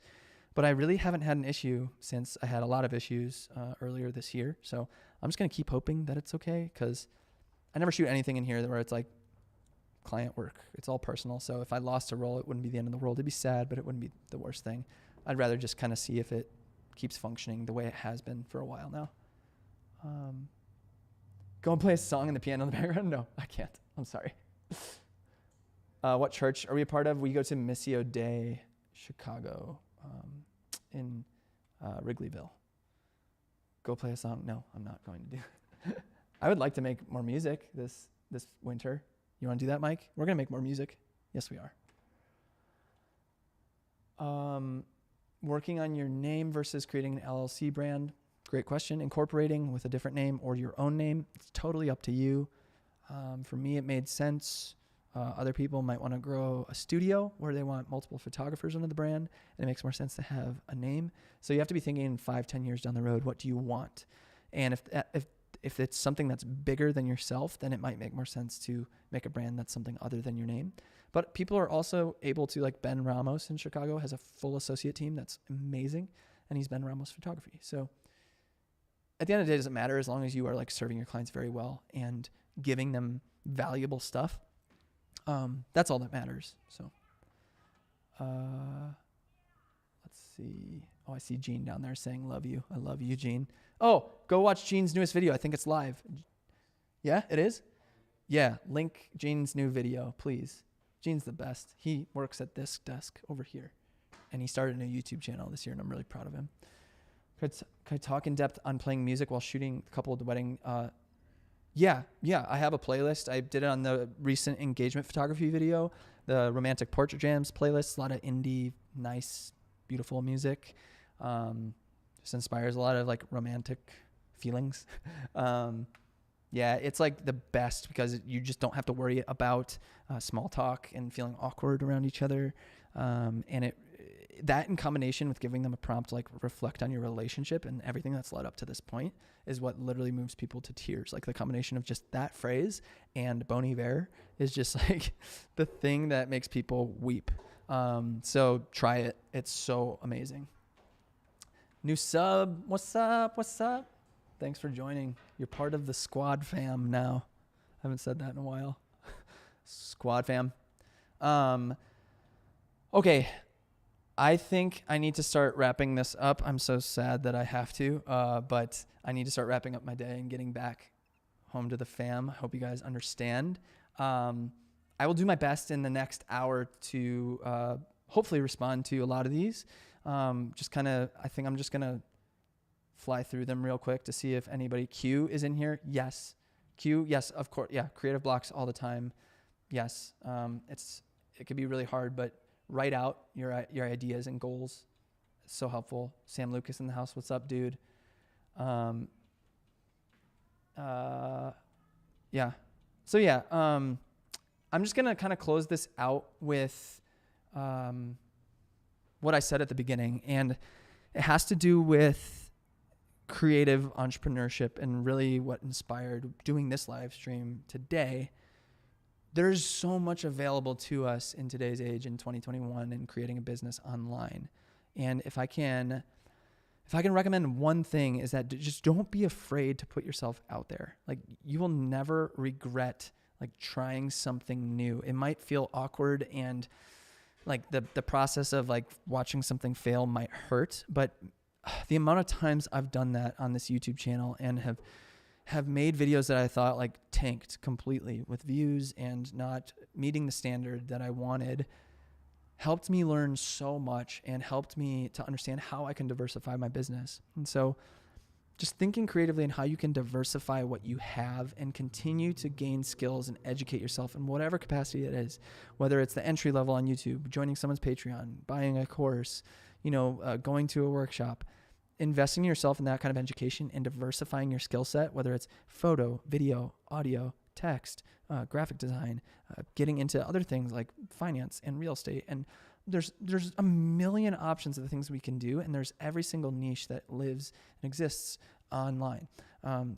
But I really haven't had an issue since I had a lot of issues earlier this year. So I'm just going to keep hoping that it's okay, because I never shoot anything in here where it's like client work. It's all personal. So if I lost a roll, it wouldn't be the end of the world. It'd be sad, but it wouldn't be the worst thing. I'd rather just kind of see if it keeps functioning the way it has been for a while now. Go and play a song in the piano in the background? No, I can't. I'm sorry. What church are we a part of? We go to Missio Dei, Chicago, in Wrigleyville. Go play a song? No, I'm not going to do. I would like to make more music this winter. You want to do that, Mike? We're going to make more music. Yes, we are. Working on your name versus creating an LLC brand. Great question. Incorporating with a different name or your own name. It's totally up to you. For me, it made sense. Other people might want to grow a studio where they want multiple photographers under the brand, and it makes more sense to have a name. So you have to be thinking 5-10 years down the road, what do you want? And if it's something that's bigger than yourself, then it might make more sense to make a brand that's something other than your name. But people are also able to, like Ben Ramos in Chicago has a full associate team that's amazing, and he's Ben Ramos Photography. So at the end of the day, it doesn't matter as long as you are like serving your clients very well and giving them valuable stuff. That's all that matters. So, let's see. Oh, I see Gene down there saying, love you. I love you, Gene. Oh, go watch Gene's newest video. I think it's live. Yeah, it is? Yeah, link Gene's new video, please. Gene's the best. He works at this desk over here, and he started a new YouTube channel this year, and I'm really proud of him. Could I talk in depth on playing music while shooting a couple of the wedding? Yeah, I have a playlist. I did it on the recent engagement photography video, the romantic portrait jams playlist, a lot of indie, nice, beautiful music. Just inspires a lot of like romantic feelings. Yeah, it's like the best because you just don't have to worry about small talk and feeling awkward around each other. And that in combination with giving them a prompt to like reflect on your relationship and everything that's led up to this point is what literally moves people to tears. Like the combination of just that phrase and Bon Iver is just like the thing that makes people weep. So try it. It's so amazing. New sub. What's up? Thanks for joining. You're part of the squad fam now. I haven't said that in a while. Squad fam. Okay. I think I need to start wrapping this up. I'm so sad that I have to, but I need to start wrapping up my day and getting back home to the fam. I hope you guys understand. I will do my best in the next hour to hopefully respond to a lot of these. I think I'm just going to fly through them real quick to see if anybody. Q is in here. Yes. Q. Yes, of course. Yeah. Creative blocks all the time. Yes. It could be really hard, but write out your ideas and goals. It's so helpful. Sam Lucas in the house. What's up, dude? Yeah. So yeah, I'm just going to kind of close this out with, what I said at the beginning, and it has to do with creative entrepreneurship and really what inspired doing this live stream today. There's so much available to us in today's age in 2021 in creating a business online. And if I can recommend one thing, is that just don't be afraid to put yourself out there. Like, you will never regret like trying something new. It might feel awkward, and like the process of like watching something fail might hurt, but the amount of times I've done that on this YouTube channel and have made videos that I thought like tanked completely with views and not meeting the standard that I wanted, helped me learn so much and helped me to understand how I can diversify my business. And so just thinking creatively on how you can diversify what you have and continue to gain skills and educate yourself in whatever capacity it is, whether it's the entry level on YouTube, joining someone's Patreon, buying a course, going to a workshop, investing in yourself in that kind of education and diversifying your skill set, whether it's photo, video, audio, text, graphic design, getting into other things like finance and real estate. And there's a million options of the things we can do. And there's every single niche that lives and exists online.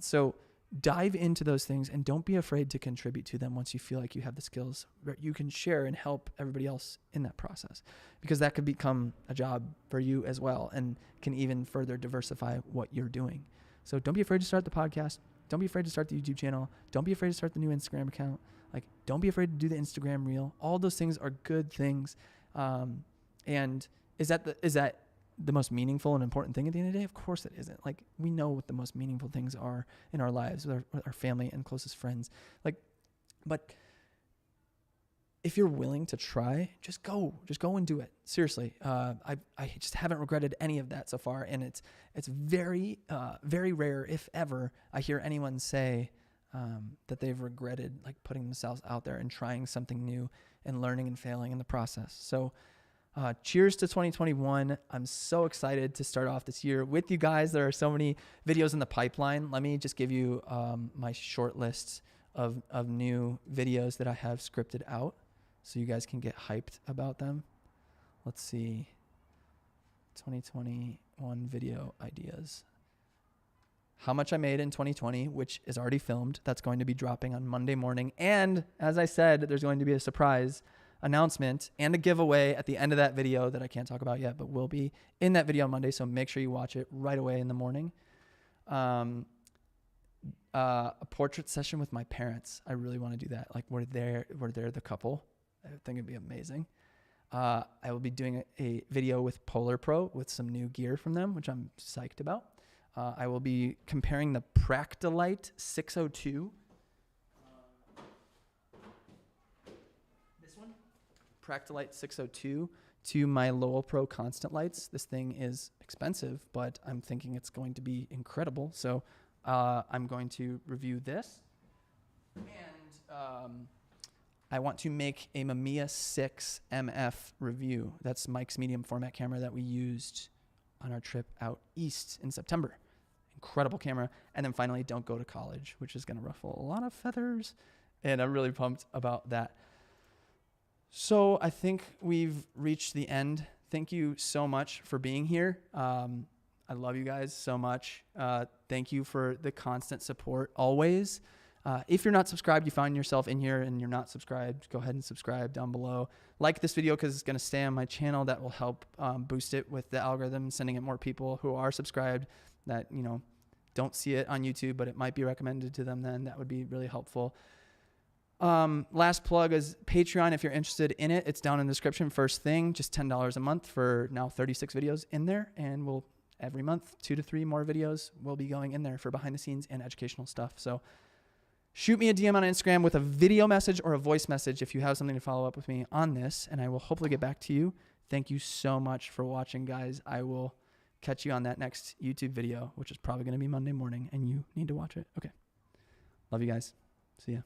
So dive into those things and don't be afraid to contribute to them once you feel like you have the skills that you can share and help everybody else in that process, because that could become a job for you as well and can even further diversify what you're doing. So don't be afraid to start the podcast. Don't be afraid to start the YouTube channel. Don't be afraid to start the new Instagram account. Like, don't be afraid to do the Instagram reel. All those things are good things. And is that the most meaningful and important thing at the end of the day? Of course it isn't. Like, we know what the most meaningful things are in our lives with our family and closest friends. Like, but if you're willing to try, just go and do it. Seriously. I just haven't regretted any of that so far. And it's very, very rare, if ever, I hear anyone say, that they've regretted like putting themselves out there and trying something new and learning and failing in the process. So, cheers to 2021. I'm so excited to start off this year with you guys. There are so many videos in the pipeline. Let me just give you my short list of new videos that I have scripted out so you guys can get hyped about them. Let's see. 2021 video ideas. How much I made in 2020, which is already filmed. That's going to be dropping on Monday morning. And as I said, there's going to be a surprise announcement and a giveaway at the end of that video that I can't talk about yet, but will be in that video on Monday. So make sure you watch it right away in the morning. A portrait session with my parents. I really want to do that. Like, we're there, the couple. I think it'd be amazing. I will be doing a video with Polar Pro with some new gear from them, which I'm psyched about. I will be comparing the Practilite 602. This one? Practilite 602 to my Lowell Pro Constant Lights. This thing is expensive, but I'm thinking it's going to be incredible. So I'm going to review this. And I want to make a Mamiya 6 MF review. That's Mike's medium format camera that we used on our trip out east in September. Incredible camera. And then finally, Don't Go to College, which is going to ruffle a lot of feathers. And I'm really pumped about that. So I think we've reached the end. Thank you so much for being here. I love you guys so much. Thank you for the constant support always. If you're not subscribed, you find yourself in here and you're not subscribed, go ahead and subscribe down below. Like this video because it's going to stay on my channel. That will help boost it with the algorithm, sending it more people who are subscribed that, don't see it on YouTube, but it might be recommended to them then. That would be really helpful. Last plug is Patreon. If you're interested in it, it's down in the description. First thing, just $10 a month for now 36 videos in there. And we'll every month, 2 to 3 more videos will be going in there for behind the scenes and educational stuff. So Shoot me a DM on Instagram with a video message or a voice message if you have something to follow up with me on this, and I will hopefully get back to you. Thank you so much for watching, guys. I will catch you on that next YouTube video, which is probably going to be Monday morning, and you need to watch it. Okay. Love you guys. See ya.